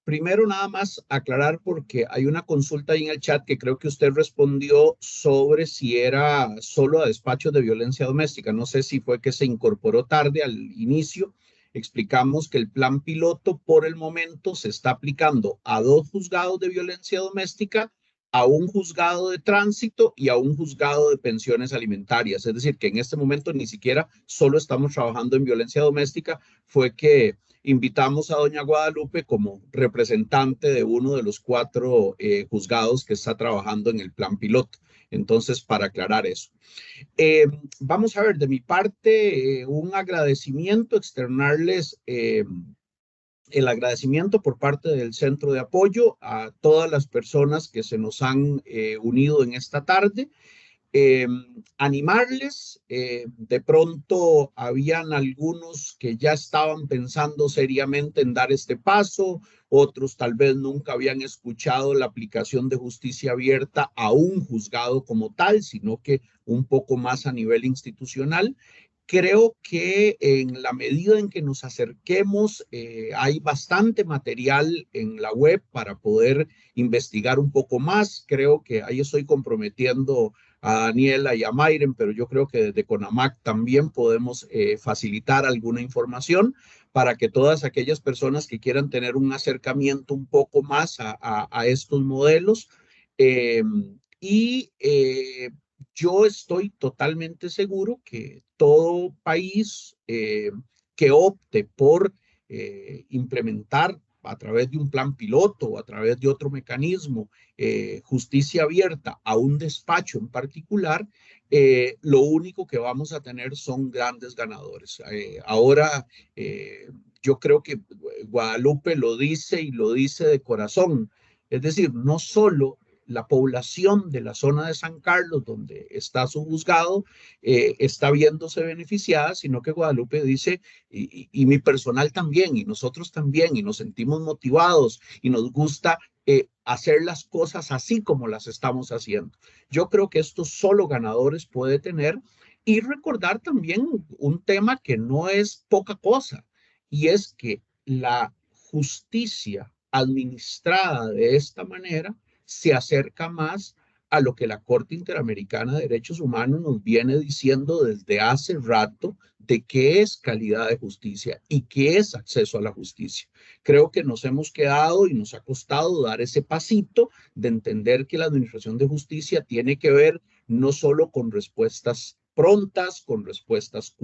primero nada más aclarar porque hay una consulta ahí en el chat que creo que usted respondió sobre si era solo a despachos de violencia doméstica. No sé si fue que se incorporó tarde al inicio. Explicamos que el plan piloto por el momento se está aplicando a 2 juzgados de violencia doméstica, a un juzgado de tránsito y a un juzgado de pensiones alimentarias. Es decir, que en este momento ni siquiera solo estamos trabajando en violencia doméstica. Fue que invitamos a doña Guadalupe como representante de uno de los 4 juzgados que está trabajando en el plan piloto. Entonces, para aclarar eso. Vamos a ver, de mi parte, un agradecimiento, externarles el agradecimiento por parte del Centro de Apoyo a todas las personas que se nos han unido en esta tarde. Animarles, de pronto habían algunos que ya estaban pensando seriamente en dar este paso, otros tal vez nunca habían escuchado la aplicación de justicia abierta a un juzgado como tal, sino que un poco más a nivel institucional. Creo que en la medida en que nos acerquemos, hay bastante material en la web para poder investigar un poco más. Creo que ahí estoy comprometiendo a Daniela y a Mayren, pero yo creo que desde CONAMAC también podemos facilitar alguna información para que todas aquellas personas que quieran tener un acercamiento un poco más a estos modelos yo estoy totalmente seguro que todo país que opte por implementar a través de un plan piloto o a través de otro mecanismo justicia abierta a un despacho en particular, lo único que vamos a tener son grandes ganadores. Ahora, yo creo que Guadalupe lo dice y lo dice de corazón. Es decir, no solo la población de la zona de San Carlos, donde está su juzgado, está viéndose beneficiada, sino que Guadalupe dice, y mi personal también, y nosotros también, y nos sentimos motivados, y nos gusta hacer las cosas así como las estamos haciendo. Yo creo que estos solo ganadores puede tener, y recordar también un tema que no es poca cosa, y es que la justicia administrada de esta manera se acerca más a lo que la Corte Interamericana de Derechos Humanos nos viene diciendo desde hace rato de qué es calidad de justicia y qué es acceso a la justicia. Creo que nos hemos quedado y nos ha costado dar ese pasito de entender que la administración de justicia tiene que ver no solo con respuestas prontas, con respuestas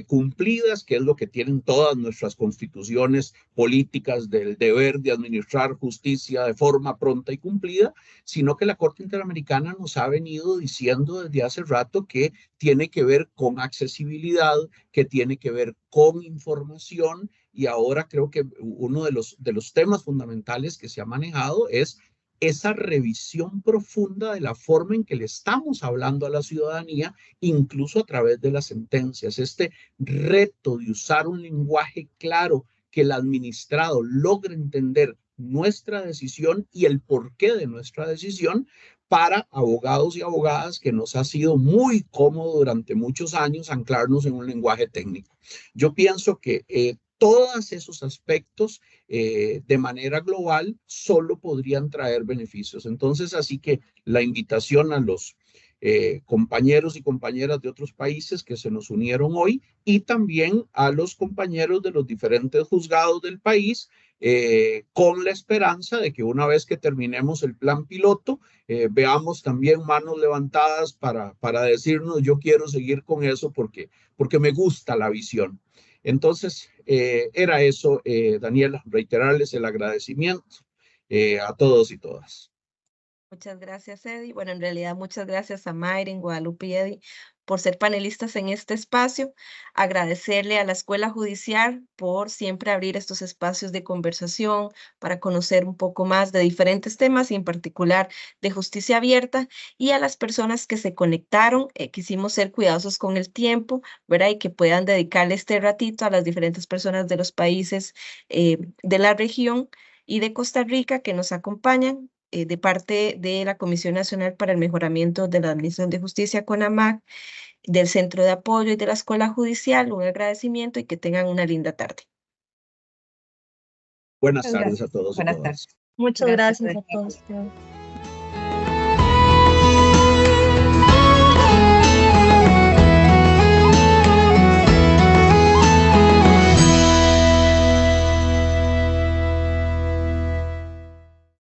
cumplidas, que es lo que tienen todas nuestras constituciones políticas del deber de administrar justicia de forma pronta y cumplida, sino que la Corte Interamericana nos ha venido diciendo desde hace rato que tiene que ver con accesibilidad, que tiene que ver con información, y ahora creo que uno de los temas fundamentales que se ha manejado es esa revisión profunda de la forma en que le estamos hablando a la ciudadanía, incluso a través de las sentencias. Este reto de usar un lenguaje claro, que el administrado logre entender nuestra decisión y el porqué de nuestra decisión, para abogados y abogadas que nos ha sido muy cómodo durante muchos años anclarnos en un lenguaje técnico. Yo pienso que todos esos aspectos de manera global solo podrían traer beneficios. Entonces, así que la invitación a los compañeros y compañeras de otros países que se nos unieron hoy, y también a los compañeros de los diferentes juzgados del país, con la esperanza de que una vez que terminemos el plan piloto, veamos también manos levantadas para decirnos, yo quiero seguir con eso porque me gusta la visión. Entonces, era eso, Daniela, reiterarles el agradecimiento a todos y todas.
Muchas gracias, Eddie. Bueno, en realidad muchas gracias a Mayren, Guadalupe y Eddie por ser panelistas en este espacio. Agradecerle a la Escuela Judicial por siempre abrir estos espacios de conversación para conocer un poco más de diferentes temas y en particular de justicia abierta. Y a las personas que se conectaron, quisimos ser cuidadosos con el tiempo, ¿verdad? Y que puedan dedicarle este ratito a las diferentes personas de los países de la región y de Costa Rica que nos acompañan. De parte de la Comisión Nacional para el Mejoramiento de la Administración de Justicia, CONAMAC, del Centro de Apoyo y de la Escuela Judicial, un agradecimiento y que tengan una linda tarde.
Buenas tardes a todos.
Buenas tardes.
Muchas gracias a todos.